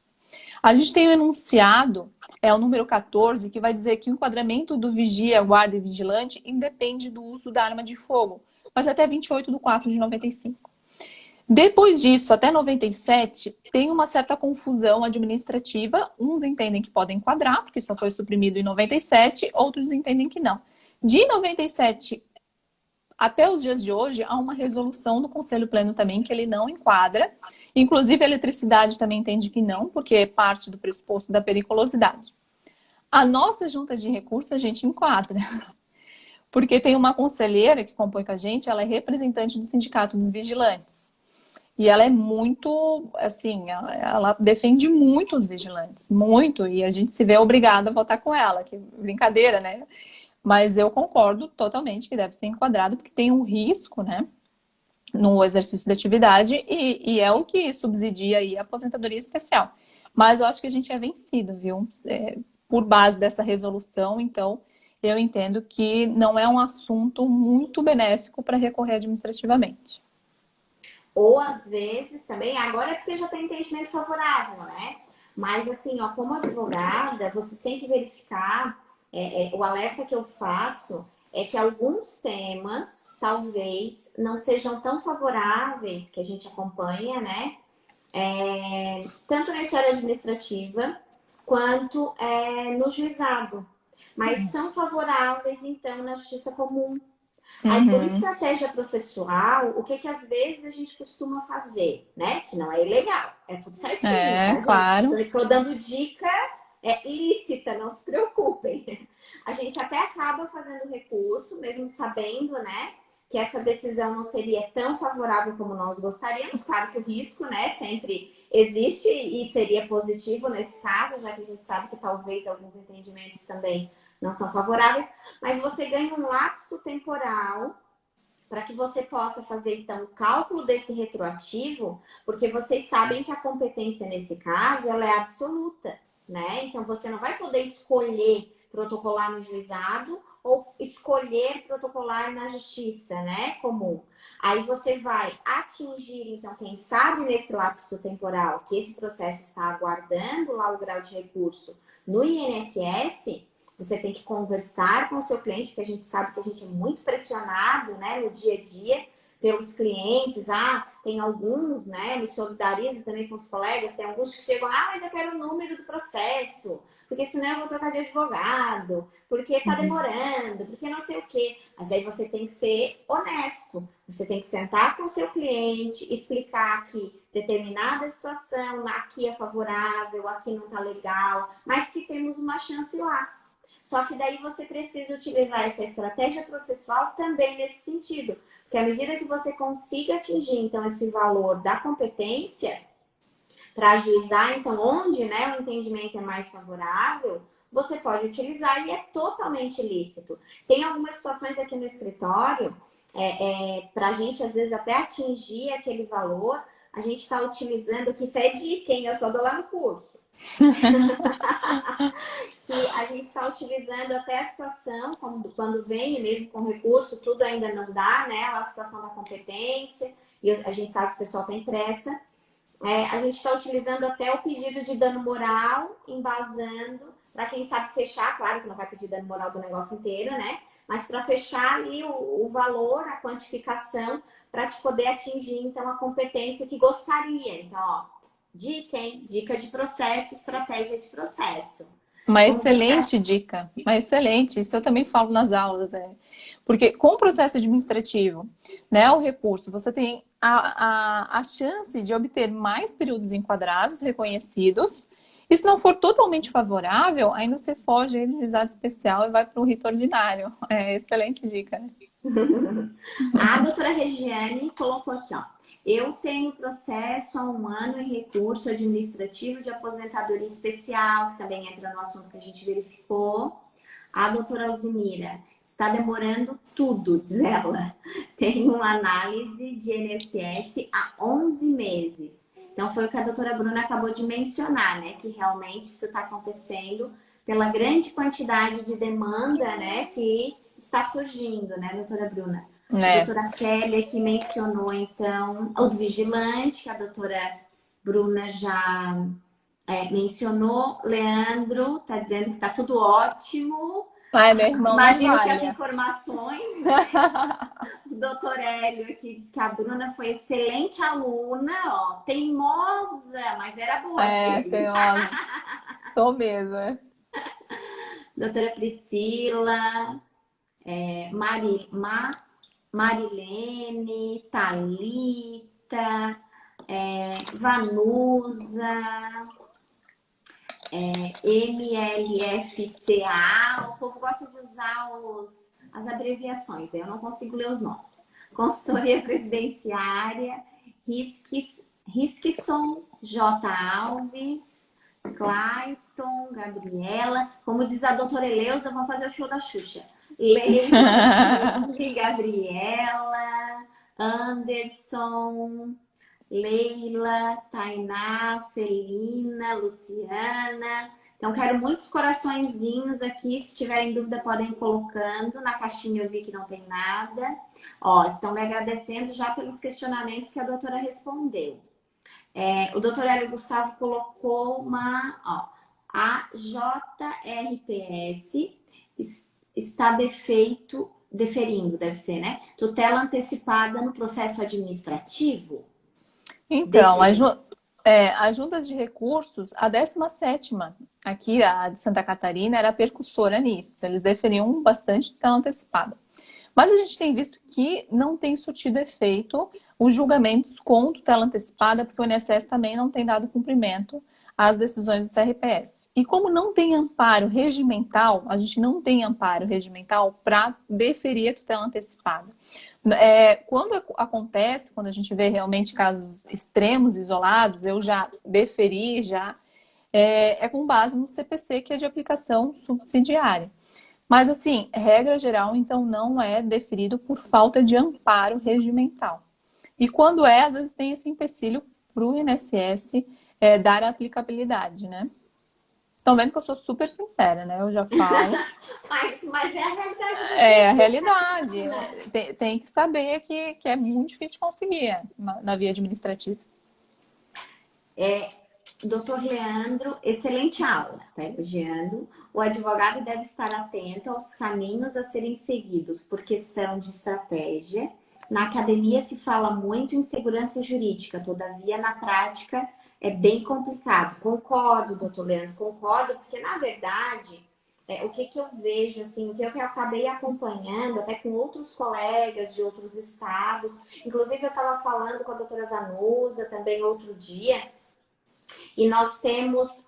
A gente tem o enunciado, o número 14, que vai dizer que o enquadramento do vigia, guarda e vigilante independe do uso da arma de fogo, mas até 28/4/95. Depois disso, até 97, tem uma certa confusão administrativa. Uns entendem que podem enquadrar, porque só foi suprimido em 97, outros entendem que não. De 97 até os dias de hoje, há uma resolução do Conselho Pleno também que ele não enquadra. Inclusive, a eletricidade também entende que não, porque é parte do pressuposto da periculosidade. A nossa junta de recurso, a gente enquadra. Porque tem uma conselheira que compõe com a gente, ela é representante do Sindicato dos Vigilantes. E ela é muito, assim, ela defende muito os vigilantes, muito, e a gente se vê obrigada a votar com ela, que brincadeira, né? Mas eu concordo totalmente que deve ser enquadrado, porque tem um risco, né, no exercício da atividade, e é o que subsidia aí a aposentadoria especial. Mas eu acho que a gente é vencido, viu? Por base dessa resolução, então, eu entendo que não é um assunto muito benéfico para recorrer administrativamente. Ou às vezes também, agora é porque já tem entendimento favorável, né? Mas assim, ó, como advogada, vocês têm que verificar o alerta que eu faço é que alguns temas talvez não sejam tão favoráveis que a gente acompanha, né? Tanto na esfera administrativa quanto no juizado. Mas são favoráveis, então, na justiça comum. Aí, por Uhum. estratégia processual, o que às vezes a gente costuma fazer, né? Que não é ilegal, é tudo certinho, É, tá, gente? claro. Estou dando dica lícita, não se preocupem. A gente até acaba fazendo recurso, mesmo sabendo, né, que essa decisão não seria tão favorável como nós gostaríamos. Claro que o risco, né, sempre existe e seria positivo nesse caso, já que a gente sabe que talvez alguns entendimentos também não são favoráveis, mas você ganha um lapso temporal para que você possa fazer, então, o cálculo desse retroativo, porque vocês sabem que a competência, nesse caso, ela é absoluta, né? Então, você não vai poder escolher protocolar no juizado ou escolher protocolar na justiça, né, comum. Aí você vai atingir, então, quem sabe nesse lapso temporal que esse processo está aguardando lá o grau de recurso no INSS, você tem que conversar com o seu cliente, porque a gente sabe que a gente é muito pressionado, né, no dia a dia pelos clientes. Tem alguns, né, me solidarizo também com os colegas, tem alguns que chegam, mas eu quero o número do processo, porque senão eu vou trocar de advogado, porque tá Uhum. demorando, porque não sei o quê. Mas aí você tem que ser honesto, você tem que sentar com o seu cliente, explicar que determinada situação, aqui é favorável, aqui não tá legal, mas que temos uma chance lá. Só que daí você precisa utilizar essa estratégia processual também nesse sentido. Porque à medida que você consiga atingir, então, esse valor da competência para ajuizar, então, onde, né, o entendimento é mais favorável, você pode utilizar e é totalmente lícito. Tem algumas situações aqui no escritório, para a gente, às vezes, até atingir aquele valor, a gente está utilizando, que isso é dica, hein? Eu só dou lá no curso. Que a gente está utilizando até a situação, quando vem, mesmo com recurso, tudo ainda não dá, né? A situação da competência, e a gente sabe que o pessoal tem pressa. A gente está utilizando até o pedido de dano moral, embasando, para quem sabe fechar, claro que não vai pedir dano moral do negócio inteiro, né? Mas para fechar ali o valor, a quantificação, para te poder atingir, então, a competência que gostaria. Então, ó, dica, hein? Dica de processo, estratégia de processo. Uma Vamos buscar. excelente dica, uma excelente. Isso eu também falo nas aulas, né? Porque com o processo administrativo, né, o recurso, você tem a chance de obter mais períodos enquadrados, reconhecidos. E se não for totalmente favorável, ainda você foge aí do juizado especial e vai para o rito ordinário. É excelente dica, né? A doutora Regiane colocou aqui, ó. Eu tenho processo há 1 ano em recurso administrativo de aposentadoria especial, que também entra no assunto que a gente verificou. A doutora Alzimira está demorando tudo, diz ela. Tem uma análise de INSS há 11 meses. Então, foi o que a doutora Bruna acabou de mencionar, né? Que realmente isso está acontecendo pela grande quantidade de demanda, né? Que está surgindo, né, doutora Bruna? A É. doutora Kelly que mencionou, então, o do vigilante, que a doutora Bruna já mencionou. Leandro está dizendo que está tudo ótimo. Ai, meu irmão não Imagino que as falha. informações, né? O doutor Hélio aqui diz que a Bruna foi excelente aluna, ó, teimosa, mas era boa, É, filho. teimosa. Sou mesmo, é. Doutora Priscila, Marilene, Thalita, Vanusa, MLFCA. O povo gosta de usar as abreviações, eu não consigo ler os nomes. Consultoria Previdenciária, Riskson, J. Alves, Clayton, Gabriela. Como diz a doutora Eleusa, vamos fazer o show da Xuxa. Leila, Julie, Gabriela, Anderson, Leila, Tainá, Celina, Luciana. Então, quero muitos coraçõezinhos aqui. Se tiverem dúvida, podem ir colocando. Na caixinha eu vi que não tem nada. Ó, estão me agradecendo já pelos questionamentos que a doutora respondeu. O doutor Hélio Gustavo colocou a JRPS está deferindo, deve ser, né? Tutela antecipada no processo administrativo? Então, Deferindo. as juntas de recursos, a 17ª, aqui a de Santa Catarina, era percussora nisso. Eles deferiam bastante tutela antecipada. Mas a gente tem visto que não tem surtido efeito os julgamentos com tutela antecipada, porque o INSS também não tem dado cumprimento às decisões do CRPS. E como não tem amparo regimental, a gente não tem amparo regimental para deferir a tutela antecipada. Quando acontece, quando a gente vê realmente casos extremos, isolados, eu já deferi, com base no CPC, que é de aplicação subsidiária. Mas, assim, regra geral, então, não é deferido por falta de amparo regimental. E quando às vezes tem esse empecilho para o INSS dar a aplicabilidade, né? Estão vendo que eu sou super sincera, né? Eu já falo. Mas é a realidade. É a realidade. Tem que saber que é muito difícil conseguir na via administrativa. Doutor Leandro, excelente aula, tá elogiando. O advogado deve estar atento aos caminhos a serem seguidos por questão de estratégia. Na academia se fala muito em segurança jurídica, todavia na prática é bem complicado. Concordo, doutor Leandro, concordo, porque na verdade, o que eu vejo, assim, o que eu acabei acompanhando, até com outros colegas de outros estados, inclusive eu estava falando com a doutora Zanusa também outro dia, e nós temos,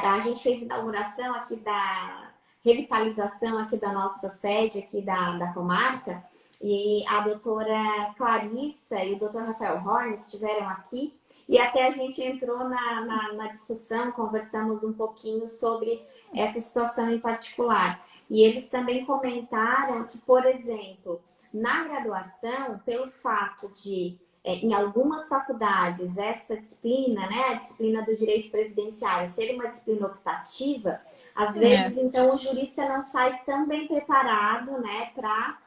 a gente fez inauguração aqui da revitalização aqui da nossa sede, aqui da comarca, e a doutora Clarissa e o doutor Rafael Horn estiveram aqui, e até a gente entrou na discussão, conversamos um pouquinho sobre essa situação em particular. E eles também comentaram que, por exemplo, na graduação, pelo fato de em algumas faculdades, essa disciplina, né, a disciplina do direito previdenciário, ser uma disciplina optativa, às vezes, então, o jurista não sai tão bem preparado, né, para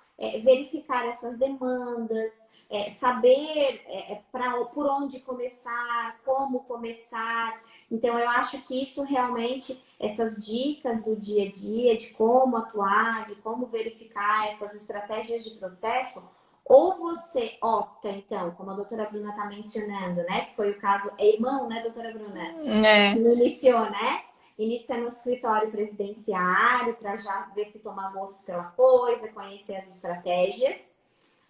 verificar essas demandas, saber por onde começar, como começar. Então, eu acho que isso realmente, essas dicas do dia a dia, de como atuar, de como verificar essas estratégias de processo, ou você opta, então, como a doutora Bruna está mencionando, né? Que foi o caso, é irmão, né, doutora Bruna? Que iniciou, né? Inicia no escritório previdenciário para já ver se toma gosto pela coisa, conhecer as estratégias.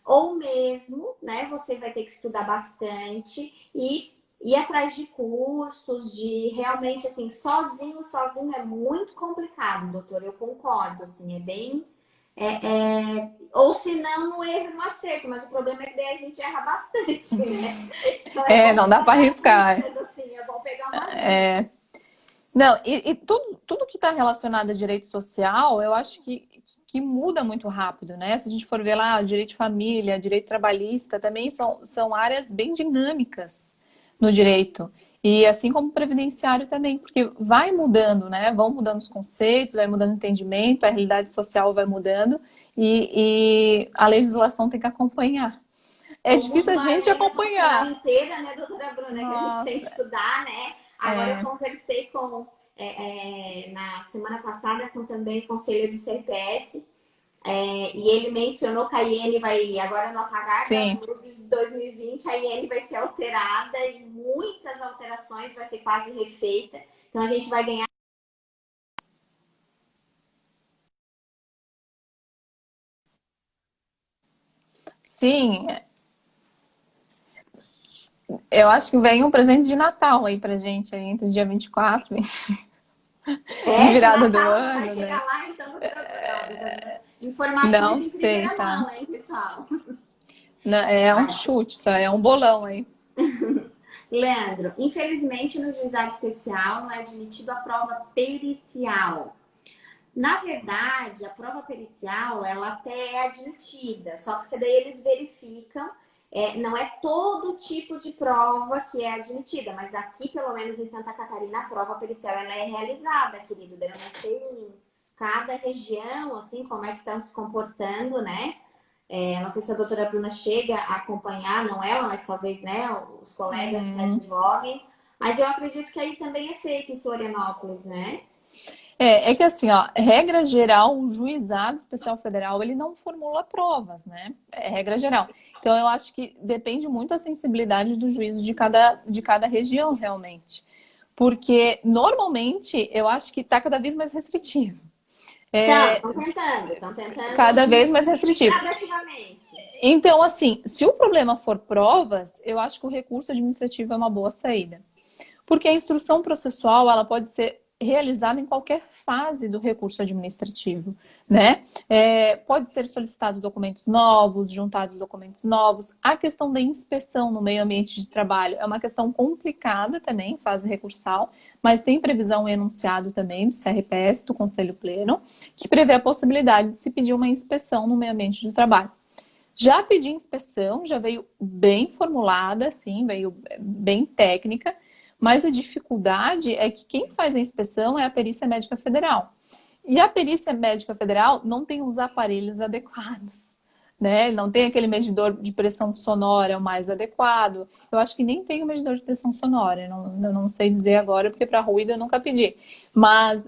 Ou mesmo, né, você vai ter que estudar bastante e ir atrás de cursos, de realmente, assim, sozinho é muito complicado, doutor. Eu concordo, assim, é bem... ou se não, no erro e no acerto, mas o problema é que daí a gente erra bastante, né? Então, não dá para arriscar. Dicas, assim, é bom pegar umas dicas. Não, e tudo que está relacionado a direito social, eu acho que muda muito rápido, né? Se a gente for ver lá, direito de família, direito trabalhista, também são áreas bem dinâmicas no direito. E assim como o previdenciário também, porque vai mudando, né? Vão mudando os conceitos, vai mudando o entendimento, a realidade social vai mudando e a legislação tem que acompanhar. É difícil a gente acompanhar. Inteira, né, doutora Bruna, Nossa. que a gente tem que estudar, né? Agora eu conversei com, na semana passada, com também o conselheiro do CRPS, e ele mencionou que a IN vai, agora no apagar das luzes de 2020, a IN vai ser alterada e muitas alterações, vai ser quase refeita. Então a gente vai ganhar. Sim, eu acho que vem um presente de Natal aí pra gente, aí, entre dia 24 e 25. De virada do ano, vai chegar né? lá, então, no programa. Informações em primeira mão, hein, pessoal? Não, é um chute, só é um bolão aí. Leandro, infelizmente no juizado especial não é admitido a prova pericial. Na verdade, a prova pericial, ela até é admitida, só porque daí eles verificam, não é todo tipo de prova que é admitida, mas aqui, pelo menos em Santa Catarina, a prova pericial ela é realizada, querido. Eu não sei em cada região, assim, como é que estão se comportando, né? Não sei se a doutora Bruna chega a acompanhar, não ela, mas talvez, né, os colegas que advoguem. Mas eu acredito que aí também é feito em Florianópolis, né? É que assim, ó, regra geral, o juizado especial federal, ele não formula provas, né? É regra geral. Então, eu acho que depende muito da sensibilidade do juízo de cada região, realmente. Porque, normalmente, eu acho que está cada vez mais restritivo. É, Estão tentando cada vez mais diminuir restritivo. gradativamente. Então, assim, se o problema for provas, eu acho que o recurso administrativo é uma boa saída. Porque a instrução processual, ela pode ser realizada em qualquer fase do recurso administrativo, né? Pode ser solicitado documentos novos, juntados documentos novos. A questão da inspeção no meio ambiente de trabalho é uma questão complicada também, fase recursal, mas tem previsão em enunciado também do CRPS, do Conselho Pleno, que prevê a possibilidade de se pedir uma inspeção no meio ambiente de trabalho. Já pedi inspeção, já veio bem formulada, assim, veio bem técnica, mas a dificuldade é que quem faz a inspeção é a Perícia Médica Federal. E a Perícia Médica Federal não tem os aparelhos adequados, né? Não tem aquele medidor de pressão sonora o mais adequado. Eu acho que nem tem o medidor de pressão sonora, eu não sei dizer agora, porque para ruído eu nunca pedi. Mas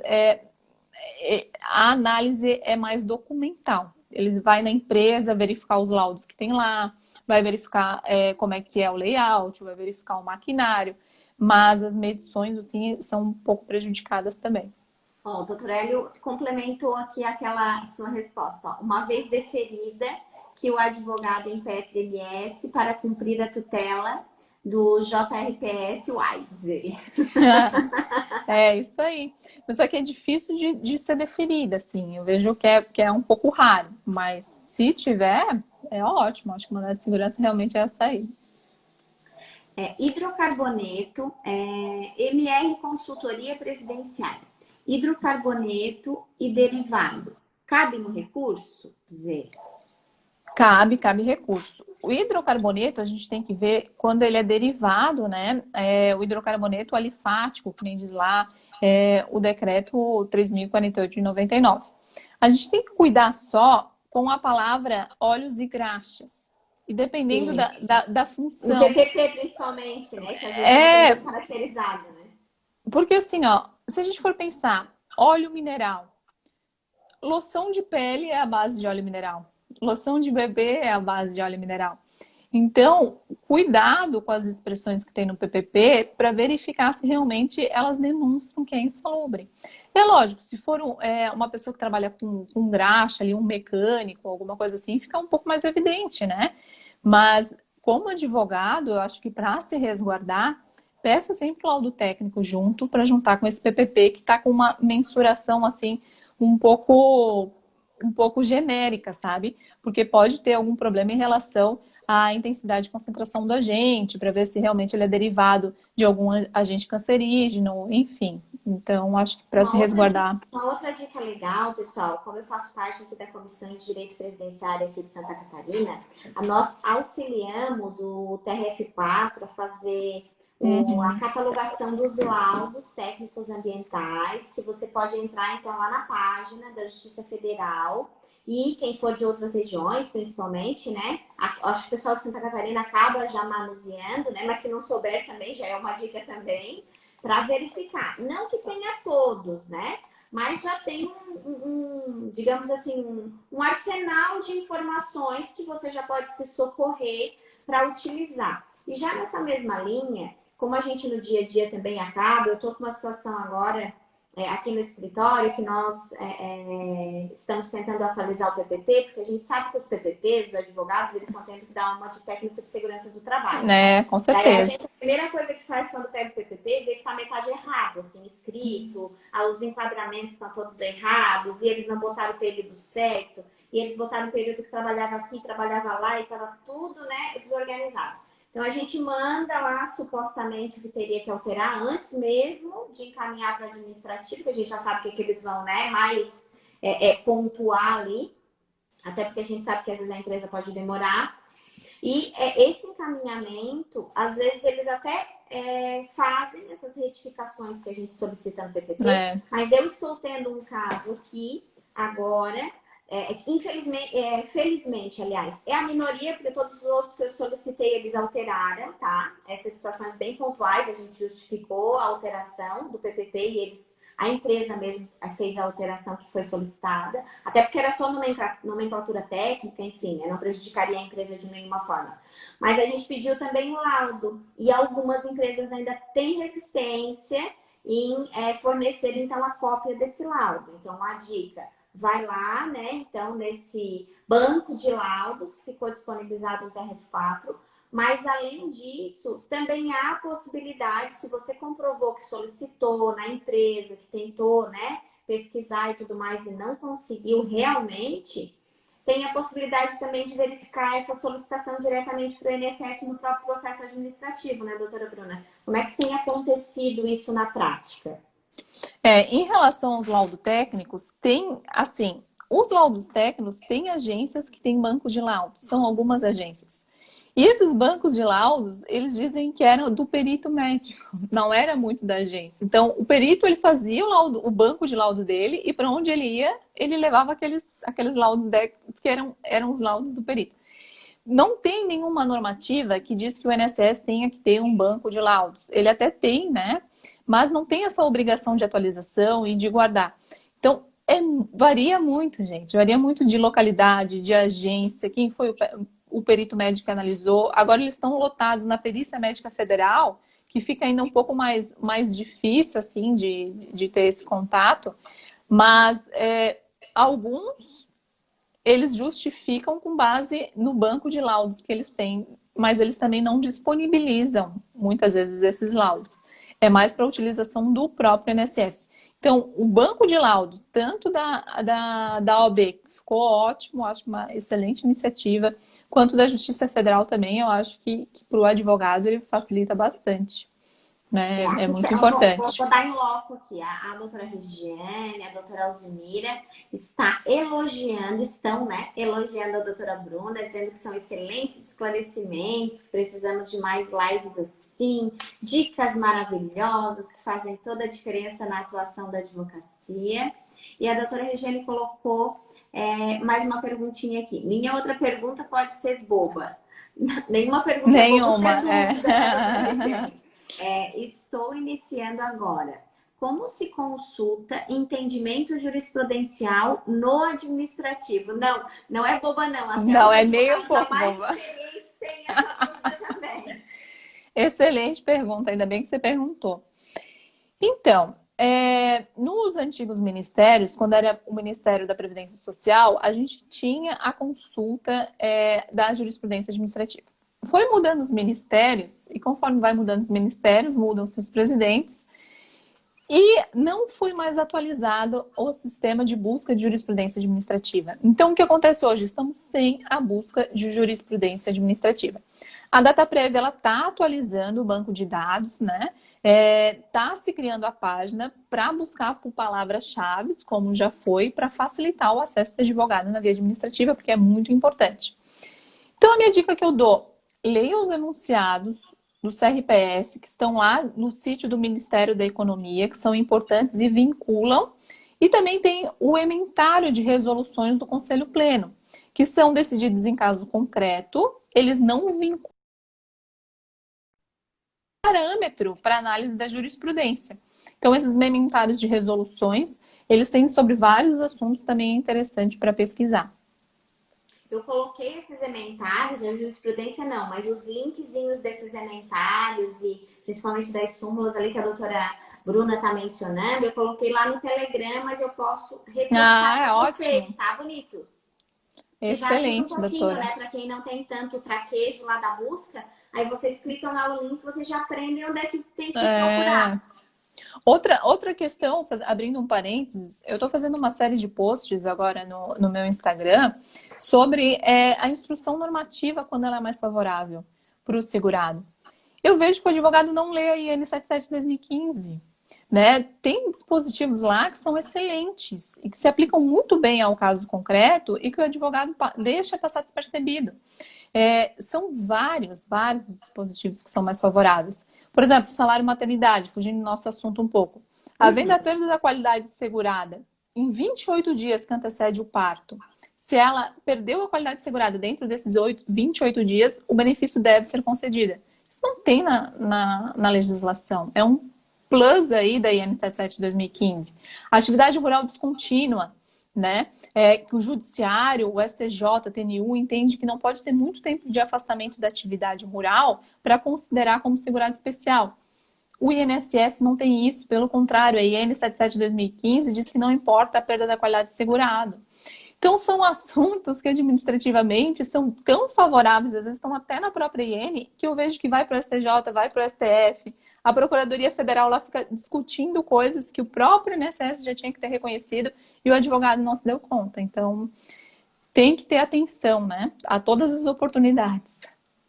a análise é mais documental. Ele vai na empresa verificar os laudos que tem lá, vai verificar como é que é o layout, vai verificar o maquinário, mas as medições, assim, são um pouco prejudicadas também. Ó, o doutor Hélio complementou aqui aquela sua resposta. Ó. Uma vez deferida que o advogado impetre LS para cumprir a tutela do JRPS UAI, dizer. É isso aí. Mas só que é difícil de ser deferida, assim. Eu vejo que é um pouco raro, mas se tiver, é ótimo. Acho que o mandado de segurança realmente é essa aí. Hidrocarboneto, MR Consultoria Previdenciária. Hidrocarboneto e derivado. Cabe no recurso? Dizer. Cabe recurso. O hidrocarboneto, a gente tem que ver quando ele é derivado, né? O hidrocarboneto alifático, que nem diz lá, o decreto 3048 de 99. A gente tem que cuidar só com a palavra óleos e graxas. E dependendo da Em função. PPP, principalmente, né? Que às vezes não é muito caracterizado, né? Porque assim, ó, se a gente for pensar, óleo mineral, loção de pele é a base de óleo mineral. Loção de bebê é a base de óleo mineral. Então, cuidado com as expressões que tem no PPP para verificar se realmente elas demonstram que é insalubre. É lógico, se for uma pessoa que trabalha com graxa, ali, um mecânico, alguma coisa assim, fica um pouco mais evidente, né? Mas, como advogado, eu acho que para se resguardar, peça sempre o laudo técnico junto para juntar com esse PPP que está com uma mensuração assim um pouco genérica, sabe? Porque pode ter algum problema em relação à intensidade de concentração do agente, para ver se realmente ele é derivado de algum agente cancerígeno, enfim. Então, acho que para se resguardar. Uma outra dica legal, pessoal, como eu faço parte aqui da Comissão de Direito Previdenciário aqui de Santa Catarina, nós auxiliamos o TRF4 a fazer a catalogação dos laudos técnicos ambientais, que você pode entrar então lá na página da Justiça Federal e quem for de outras regiões, principalmente, né? Acho que o pessoal de Santa Catarina acaba já manuseando, né? Mas se não souber também, já é uma dica também, para verificar. Não que tenha todos, né? Mas já tem digamos assim, um arsenal de informações que você já pode se socorrer para utilizar. E já nessa mesma linha, como a gente no dia a dia também acaba, eu estou com uma situação agora aqui no escritório que nós estamos tentando atualizar o PPP, porque a gente sabe que os PPPs, os advogados, eles estão tendo que dar uma de técnico de segurança do trabalho. Né, com certeza. A primeira coisa que faz quando pega o PPP é ver que está metade errado, assim, escrito, os enquadramentos estão todos errados, e eles não botaram o período certo, e eles botaram o período que trabalhava aqui, trabalhava lá, e estava tudo, né, desorganizado. Então, a gente manda lá, supostamente, o que teria que alterar antes mesmo de encaminhar para o administrativo, que a gente já sabe o que eles vão, né, mais pontuar ali, até porque a gente sabe que às vezes a empresa pode demorar. E esse encaminhamento, às vezes eles até fazem essas retificações que a gente solicita no PPP, mas eu estou tendo um caso aqui agora, infelizmente, felizmente, aliás, é a minoria, porque todos os outros que eu solicitei, eles alteraram, tá? Essas situações bem pontuais, a gente justificou a alteração do PPP e eles a empresa mesmo fez a alteração que foi solicitada, até porque era só nomenclatura técnica, enfim, né? Não prejudicaria a empresa de nenhuma forma. Mas a gente pediu também o laudo, e algumas empresas ainda têm resistência em fornecer, então, a cópia desse laudo. Então, a dica, vai lá, né, então, nesse banco de laudos que ficou disponibilizado no TRF4, mas, além disso, também há a possibilidade, se você comprovou que solicitou na empresa, que tentou, né, pesquisar e tudo mais e não conseguiu realmente, tem a possibilidade também de verificar essa solicitação diretamente para o INSS no próprio processo administrativo, né, doutora Bruna? Como é que tem acontecido isso na prática? Em relação aos laudos técnicos, tem, assim, os laudos técnicos têm agências que têm bancos de laudos, são algumas agências. E esses bancos de laudos, eles dizem que eram do perito médico, não era muito da agência. Então, o perito, ele fazia o banco de laudo dele e para onde ele ia, ele levava aqueles laudos que eram os laudos do perito. Não tem nenhuma normativa que diz que o INSS tenha que ter um banco de laudos. Ele até tem, né? Mas não tem essa obrigação de atualização e de guardar. Então, varia muito, gente. Varia muito de localidade, de agência, quem foi o perito médico que analisou. Agora eles estão lotados na Perícia Médica Federal, que fica ainda um pouco mais difícil, assim, de ter esse contato. Mas alguns, eles justificam com base no banco de laudos que eles têm, mas eles também não disponibilizam, muitas vezes, esses laudos. É mais para a utilização do próprio INSS. Então, o banco de laudo, tanto da OAB, que ficou ótimo, acho uma excelente iniciativa, quanto da Justiça Federal também, eu acho que para o advogado ele facilita bastante. Né? É muito importante. Vou dar em loco aqui. A doutora Regiane, a doutora Alzimira estão, né, elogiando a doutora Bruna, dizendo que são excelentes esclarecimentos, que precisamos de mais lives assim, dicas maravilhosas que fazem toda a diferença na atuação da advocacia. E a doutora Regiane colocou mais uma perguntinha aqui. Minha outra pergunta pode ser boba. Nenhuma pergunta Nenhuma, boba, é dúvida, né, doutora Regiane? Estou iniciando agora. Como se consulta entendimento jurisprudencial no administrativo? Não é boba, não. Não é nem um pouco boba. Tem essa dúvida também. Excelente pergunta, ainda bem que você perguntou. Então, nos antigos ministérios, quando era o Ministério da Previdência Social, a gente tinha a consulta da jurisprudência administrativa. Foi mudando os ministérios, e conforme vai mudando os ministérios, mudam seus presidentes, e não foi mais atualizado o sistema de busca de jurisprudência administrativa. Então, o que acontece hoje? Estamos sem a busca de jurisprudência administrativa. A DataPrev, ela está atualizando o banco de dados, né? Está se criando a página para buscar por palavras-chave, como já foi, para facilitar o acesso do advogado na via administrativa, porque é muito importante. Então, a minha dica que eu dou: leia os enunciados do CRPS, que estão lá no sítio do Ministério da Economia, que são importantes e vinculam. E também tem o ementário de resoluções do Conselho Pleno, que são decididos em caso concreto, eles não vinculam parâmetro para análise da jurisprudência. Então, esses ementários de resoluções, eles têm sobre vários assuntos, também é interessante para pesquisar. Eu coloquei esses ementários, a jurisprudência não, mas os linkzinhos desses ementários e principalmente das súmulas ali que a doutora Bruna está mencionando, eu coloquei lá no Telegram, mas eu posso repostar para vocês, ótimo. Tá, bonitos? Excelente, doutora. Né, para quem não tem tanto traquejo lá da busca, aí vocês clicam lá no link, vocês já aprendem onde é que tem que procurar. Outra questão, abrindo um parênteses, eu estou fazendo uma série de posts agora no meu Instagram sobre a instrução normativa quando ela é mais favorável para o segurado. Eu vejo que o advogado não lê a IN 77 de 2015. Né? Tem dispositivos lá que são excelentes e que se aplicam muito bem ao caso concreto e que o advogado deixa passar despercebido. São vários dispositivos que são mais favoráveis. Por exemplo, salário maternidade, fugindo do nosso assunto um pouco. Havendo a perda da qualidade segurada em 28 dias que antecede o parto, se ela perdeu a qualidade segurada dentro desses 28 dias, o benefício deve ser concedido. Isso não tem na legislação. É um plus aí da IN 77 de 2015. Atividade rural descontínua, né? Que o judiciário, o STJ, a TNU, entende que não pode ter muito tempo de afastamento da atividade rural para considerar como segurado especial. O INSS não tem isso, pelo contrário, a IN 77 de 2015 diz que não importa a perda da qualidade de segurado. Então, são assuntos que administrativamente são tão favoráveis, às vezes estão até na própria IN, que eu vejo que vai para o STJ, vai para o STF, a Procuradoria Federal lá fica discutindo coisas que o próprio INSS já tinha que ter reconhecido e o advogado não se deu conta. Então, tem que ter atenção, né, a todas as oportunidades.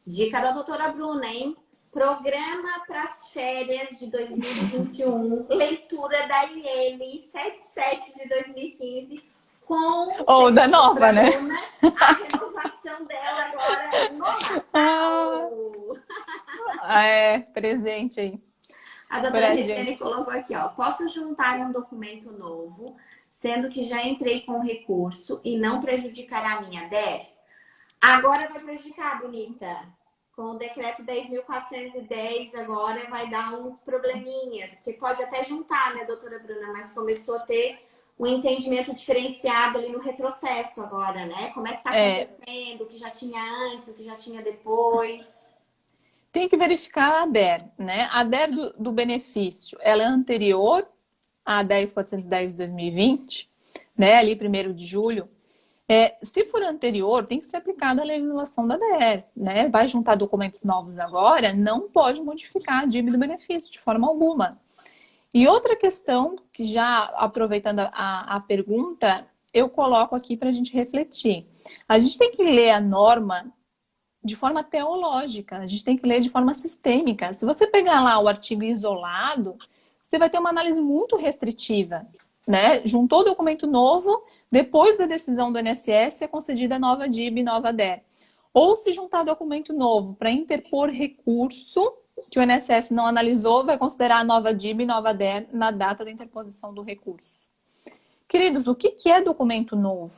Dica da doutora Bruna, hein? Programa para as férias de 2021, leitura da IN 77 de 2015, com Ou da nova, né? Bruna, a renovação dela agora no Natal. Presente aí. A doutora Regiane colocou aqui, ó. Posso juntar um documento novo, sendo que já entrei com recurso e não prejudicará a minha DER? Agora vai prejudicar, bonita. Com o decreto 10.410, agora vai dar uns probleminhas, porque pode até juntar, né, doutora Bruna? Mas começou a ter um entendimento diferenciado ali no retrocesso agora, né? Como é que tá acontecendo, o que já tinha antes, o que já tinha depois. Tem que verificar a DER, né? A DER do benefício, ela é anterior a 10.410 de 2020, né? Ali 1º de julho. Se for anterior, tem que ser aplicada a legislação da DER, né? Vai juntar documentos novos agora, não pode modificar a dívida do benefício de forma alguma. E outra questão, que já aproveitando a pergunta, eu coloco aqui para a gente refletir. A gente tem que ler a norma de forma teológica, a gente tem que ler de forma sistêmica. Se você pegar lá o artigo isolado, você vai ter uma análise muito restritiva, né? Juntou documento novo, depois da decisão do INSS é concedida nova DIB, nova DER. Ou se juntar documento novo para interpor recurso, que o INSS não analisou, vai considerar a nova DIB, nova DER na data da interposição do recurso. Queridos, o que é documento novo?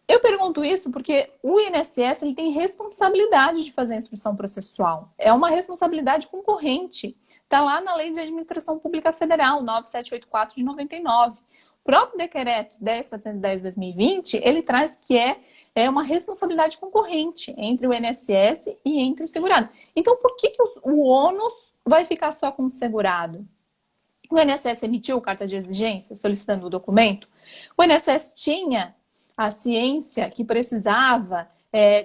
Eu pergunto isso porque o INSS ele tem responsabilidade de fazer a instrução processual. É uma responsabilidade concorrente. Está lá na Lei de Administração Pública Federal, 9784 de 99. O próprio decreto 10.410 de 2020, ele traz que é uma responsabilidade concorrente entre o INSS e entre o segurado. Então, por que o ônus vai ficar só com o segurado? O INSS emitiu carta de exigência solicitando o documento. O INSS tinha a ciência que precisava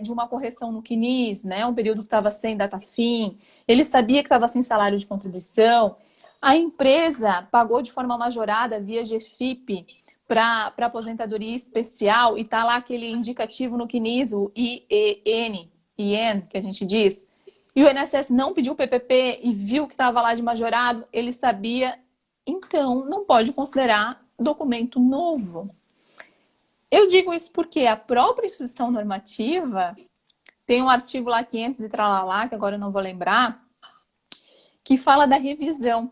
de uma correção no CNIS, né? Um período que estava sem data fim. Ele sabia que estava sem salário de contribuição. A empresa pagou de forma majorada via GFIP para aposentadoria especial e está lá aquele indicativo no CNIS, o IEN, que a gente diz. E o INSS não pediu PPP e viu que estava lá de majorado, ele sabia, então não pode considerar documento novo. Eu digo isso porque a própria instrução normativa tem um artigo lá 500 e tralalá, que agora eu não vou lembrar, que fala da revisão.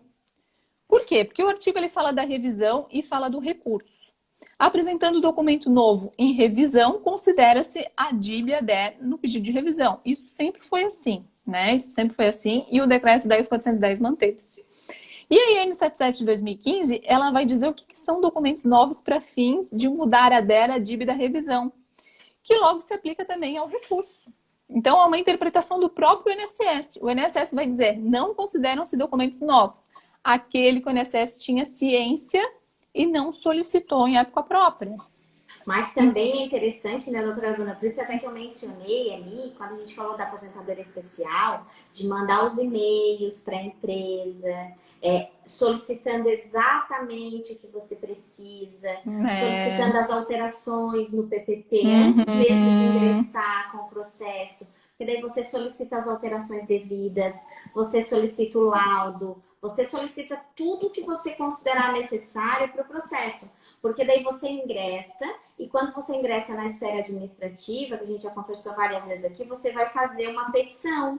Por quê? Porque o artigo ele fala da revisão e fala do recurso. Apresentando documento novo em revisão, considera-se a DIB e a DER no pedido de revisão. Isso sempre foi assim, né? Isso sempre foi assim e o decreto 10.410 manteve-se. E a IN 77 de 2015, ela vai dizer o que são documentos novos para fins de mudar a DER, a DIB da revisão, que logo se aplica também ao recurso. Então, é uma interpretação do próprio INSS. O INSS vai dizer, não consideram-se documentos novos. Aquele que o INSS tinha ciência e não solicitou em época própria. Mas também é interessante, né, doutora Bruna? Por isso até que eu mencionei ali, quando a gente falou da aposentadoria especial, de mandar os e-mails para a empresa, solicitando exatamente o que você precisa, solicitando as alterações no PPP, antes mesmo de ingressar com o processo. Porque daí você solicita as alterações devidas, você solicita o laudo, você solicita tudo que você considerar necessário para o processo. Porque daí você ingressa, e quando você ingressa na esfera administrativa, que a gente já conversou várias vezes aqui, você vai fazer uma petição.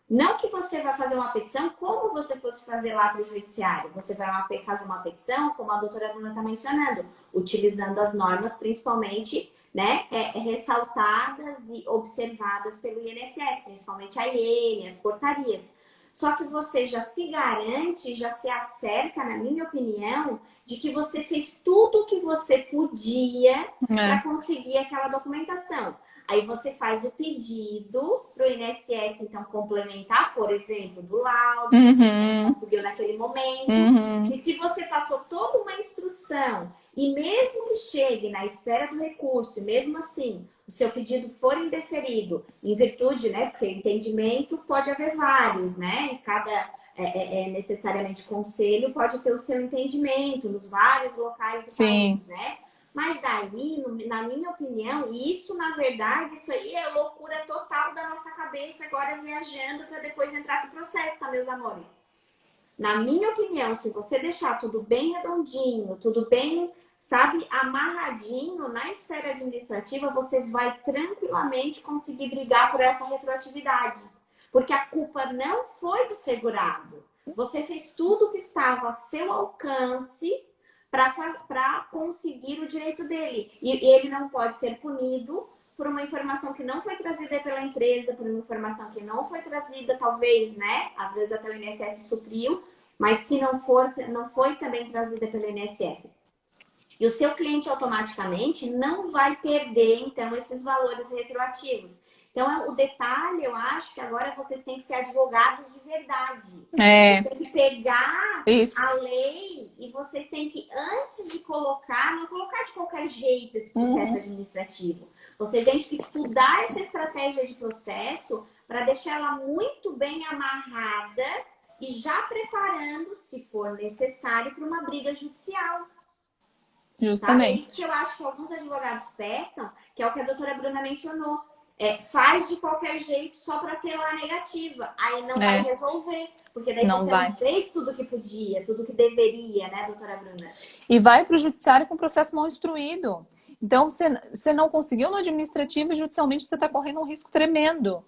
Não que você vai fazer uma petição como você fosse fazer lá para o judiciário. Você vai fazer uma petição, como a doutora Bruna está mencionando, utilizando as normas, principalmente, né, ressaltadas e observadas pelo INSS, principalmente a IN, as portarias. só que você já se garante, já se acerca, na minha opinião, de que você fez tudo o que você podia para conseguir aquela documentação. Aí você faz o pedido para o INSS, então, complementar, por exemplo, do laudo, que você conseguiu naquele momento. E se você passou toda uma instrução, e mesmo que chegue na esfera do recurso, e mesmo assim, o seu pedido for indeferido, em virtude, né, porque entendimento pode haver vários, né, em cada necessariamente conselho pode ter o seu entendimento nos vários locais do país, né? Mas daí, na minha opinião, isso, na verdade, isso aí é loucura total da nossa cabeça agora viajando para depois entrar no processo, tá, meus amores? Na minha opinião, se você deixar tudo bem redondinho, tudo bem, sabe, amarradinho na esfera administrativa, você vai tranquilamente conseguir brigar por essa retroatividade. Porque a culpa não foi do segurado. Você fez tudo o que estava a seu alcance para conseguir o direito dele. E ele não pode ser punido por uma informação que não foi trazida pela empresa, por uma informação que não foi trazida, talvez, né? Às vezes até o INSS supriu, mas se não foi também trazida pelo INSS. E o seu cliente automaticamente não vai perder, então, esses valores retroativos. Então, o detalhe, eu acho que agora vocês têm que ser advogados de verdade. Vocês têm que pegar a lei e vocês têm que, antes de colocar, não colocar de qualquer jeito esse processo administrativo. Vocês têm que estudar essa estratégia de processo para deixar ela muito bem amarrada e já preparando, se for necessário, para uma briga judicial. Justamente. Sabe? É isso que eu acho que alguns advogados pecam, que é o que a doutora Bruna mencionou. Faz de qualquer jeito só para ter lá a negativa. Aí não vai resolver. Porque daí você não fez tudo o que podia, tudo o que deveria, né, doutora Bruna? E vai para o judiciário com o processo mal instruído. Então, você não conseguiu no administrativo e judicialmente você está correndo um risco tremendo.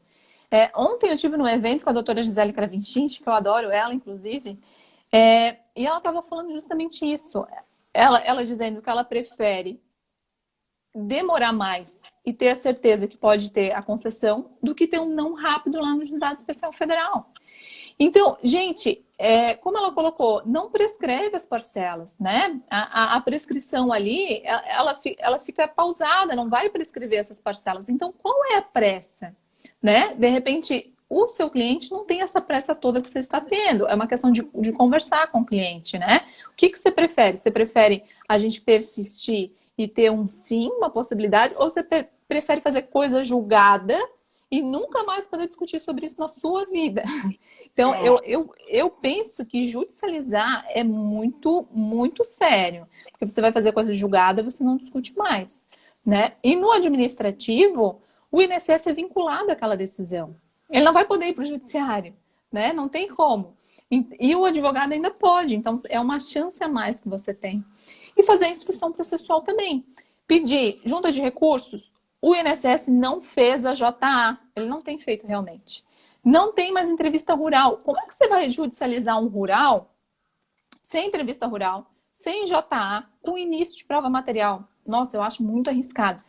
Ontem eu estive num evento com a doutora Gisele Cravinchint, que eu adoro ela, inclusive, e ela estava falando justamente isso. Ela dizendo que ela prefere demorar mais e ter a certeza que pode ter a concessão do que ter um não rápido lá no Juizado Especial Federal. Então, gente, como ela colocou, não prescreve as parcelas, né? A prescrição ali, ela fica pausada, não vai prescrever essas parcelas. Então, qual é a pressa? Né? De repente, o seu cliente não tem essa pressa toda que você está tendo. É uma questão de conversar com o cliente, né? O que você prefere? Você prefere a gente persistir e ter um sim, uma possibilidade? Ou você prefere fazer coisa julgada e nunca mais poder discutir sobre isso na sua vida? Então, eu penso que judicializar é muito, muito sério. Porque você vai fazer coisa julgada e você não discute mais, né? E no administrativo, o INSS é vinculado àquela decisão. Ele não vai poder ir para o judiciário, né? Não tem como. E o advogado ainda pode. Então, é uma chance a mais que você tem. E fazer a instrução processual também. Pedir junta de recursos. O INSS não fez a JA. Ele não tem feito realmente. Não tem mais entrevista rural. Como é que você vai judicializar um rural sem entrevista rural, sem JA, com início de prova material? Nossa, eu acho muito arriscado.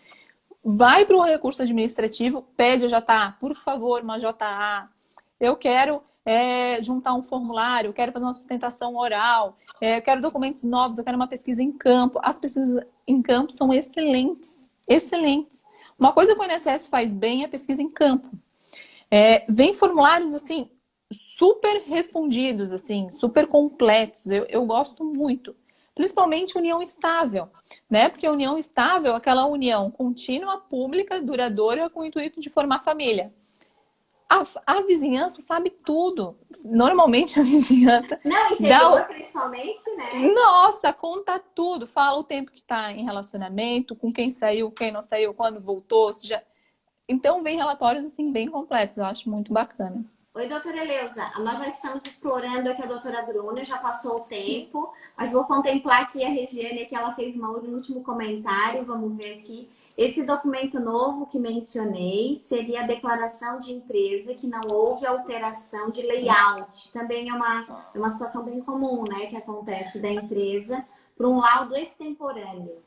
Vai para o recurso administrativo, pede a JA, por favor, uma JA. Eu quero juntar um formulário, eu quero fazer uma sustentação oral, eu quero documentos novos, eu quero uma pesquisa em campo. As pesquisas em campo são excelentes, excelentes. Uma coisa que o INSS faz bem é a pesquisa em campo. Vem formulários assim super respondidos, assim, super completos. Eu gosto muito. Principalmente união estável, né? Porque união estável é aquela união contínua, pública, duradoura, com o intuito de formar família. A vizinhança sabe tudo. Normalmente a vizinhança... Não, interior principalmente, né? Nossa, conta tudo. Fala o tempo que está em relacionamento, com quem saiu, quem não saiu, quando voltou. Então vem relatórios assim bem completos. Eu acho muito bacana. Oi, doutora Eleusa. Nós já estamos explorando aqui a doutora Bruna, já passou o tempo, mas vou contemplar aqui a Regiane, que ela fez um último comentário, vamos ver aqui. Esse documento novo que mencionei seria a declaração de empresa que não houve alteração de layout. Também é uma situação bem comum, né, que acontece da empresa para um laudo extemporâneo.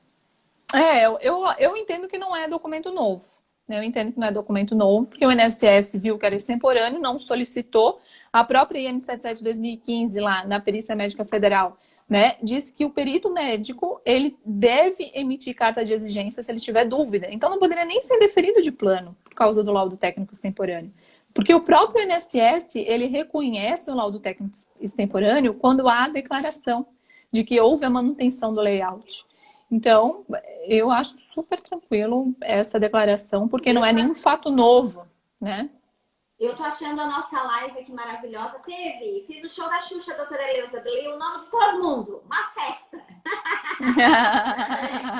Eu entendo que não é documento novo. né? Eu entendo que não é documento novo, porque o INSS viu que era extemporâneo, não solicitou. A própria IN 77 de 2015, lá na Perícia Médica Federal, né, diz que o perito médico, ele deve emitir carta de exigência se ele tiver dúvida. Então, não poderia nem ser deferido de plano por causa do laudo técnico extemporâneo. Porque o próprio INSS, ele reconhece o laudo técnico extemporâneo quando há a declaração de que houve a manutenção do layout. Então, eu acho super tranquilo essa declaração, porque não é nenhum fato novo, né? Eu tô achando a nossa live aqui maravilhosa. Fiz o show da Xuxa, doutora Eleusa, dei o nome de todo mundo. Uma festa.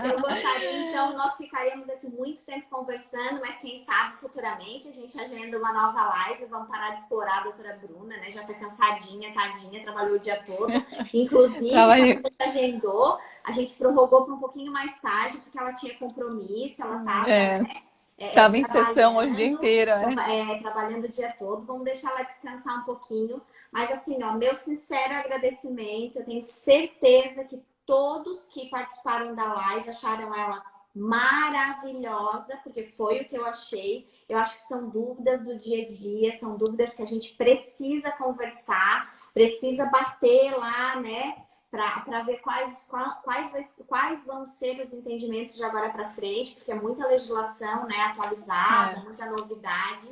Eu gostaria, então, nós ficaríamos aqui muito tempo conversando, mas quem sabe futuramente a gente agenda uma nova live. Vamos parar de explorar a doutora Bruna, né? Já tá cansadinha, tadinha, trabalhou o dia todo. Inclusive, a gente agendou, a gente prorrogou para um pouquinho mais tarde, porque ela tinha compromisso, ela tava, né? Estava em sessão hoje o dia inteiro, né? Trabalhando o dia todo. Vamos deixar ela descansar um pouquinho. Mas assim, ó, meu sincero agradecimento. Eu tenho certeza que todos que participaram da live acharam ela maravilhosa, porque foi o que eu achei. Eu acho que são dúvidas do dia a dia, são dúvidas que a gente precisa conversar, precisa bater lá, né? Para ver quais vão ser os entendimentos de agora para frente, porque é muita legislação, né, atualizada, muita novidade.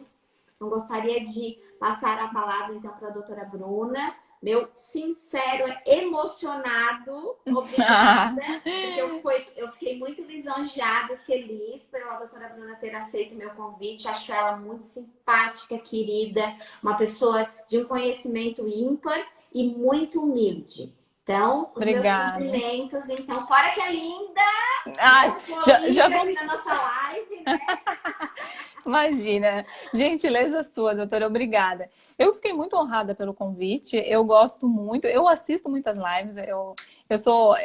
Então, gostaria de passar a palavra, então, para a doutora Bruna. Meu sincero, emocionado, obrigada, porque eu fiquei muito lisonjeada e feliz pela doutora Bruna ter aceito meu convite. Acho ela muito simpática, querida, uma pessoa de um conhecimento ímpar e muito humilde. Então, os meus cumprimentos. Então, fora que é linda, já vamos na nossa live, né? Imagina. Gentileza sua, doutora, obrigada. Eu fiquei muito honrada pelo convite, eu gosto muito, eu assisto muitas lives, eu sou...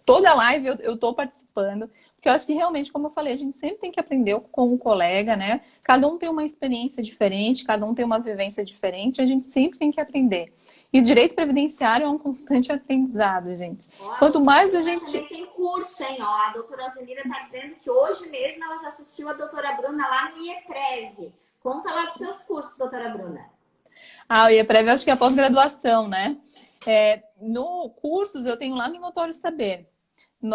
toda live eu tô participando, porque eu acho que realmente, como eu falei, a gente sempre tem que aprender com o colega, né? Cada um tem uma experiência diferente, cada um tem uma vivência diferente, a gente sempre tem que aprender. E o direito previdenciário é um constante aprendizado, gente. Quanto mais a gente... Também tem curso, hein? Ó, a doutora Alzenira está dizendo que hoje mesmo ela já assistiu a doutora Bruna lá no IEPREV. Conta lá dos seus cursos, doutora Bruna. O IEPREV eu acho que é a pós-graduação, né? No cursos eu tenho lá no Notório Saber.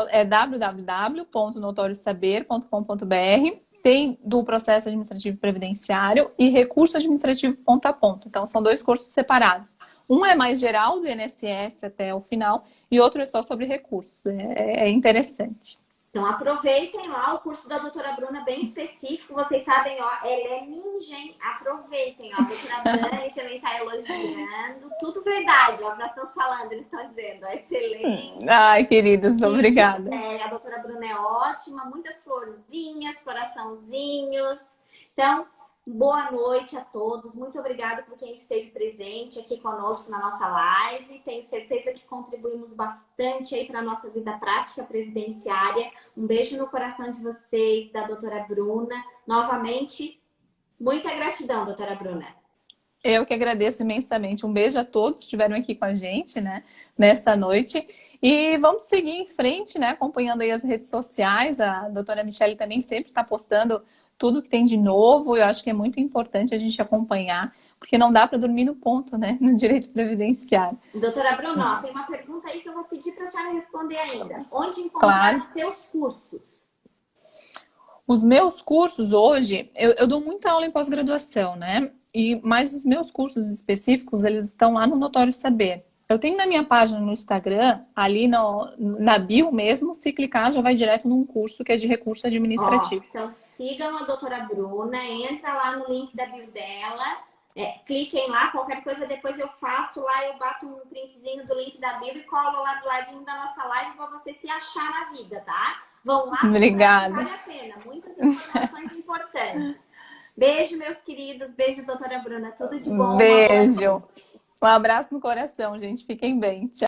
É www.notoriosaber.com.br. Tem do processo administrativo previdenciário e recurso administrativo ponto a ponto. Então, são 2 cursos separados. Um é mais geral, do INSS até o final, e outro é só sobre recursos. É interessante. Então, aproveitem lá o curso da doutora Bruna, bem específico. Vocês sabem, ó, ela é ninja, hein? Aproveitem, ó. A doutora Bruna também está elogiando. Tudo verdade, ó. Nós estamos falando, eles estão dizendo. É excelente. Ai, queridos, obrigada. A doutora Bruna é ótima. Muitas florzinhas, coraçãozinhos. Então, boa noite a todos. Muito obrigada por quem esteve presente aqui conosco na nossa live. Tenho certeza que contribuímos bastante aí para a nossa vida prática previdenciária. Um beijo no coração de vocês, da doutora Bruna. Novamente, muita gratidão, doutora Bruna. Eu que agradeço imensamente. Um beijo a todos que estiveram aqui com a gente, né, nesta noite. E vamos seguir em frente, né, acompanhando aí as redes sociais. A doutora Michele também sempre está postando tudo que tem de novo. Eu acho que é muito importante a gente acompanhar, porque não dá para dormir no ponto, né, no direito previdenciário. Doutora Bruno, tem uma pergunta aí que eu vou pedir para a senhora responder ainda. Onde encontrar os seus cursos? Os meus cursos hoje, eu dou muita aula em pós-graduação, né? Mas os meus cursos específicos, eles estão lá no Notório Saber. Eu tenho na minha página no Instagram, ali na bio mesmo, se clicar já vai direto num curso que é de recurso administrativo. Então sigam a doutora Bruna, entra lá no link da bio dela, cliquem lá, qualquer coisa depois eu faço lá, eu bato um printzinho do link da bio e colo lá do ladinho da nossa live para você se achar na vida, tá? Vão lá, obrigada. Vale a pena, muitas informações importantes. Beijo, meus queridos, beijo, doutora Bruna, tudo de bom. Beijo. Um abraço no coração, gente. Fiquem bem. Tchau.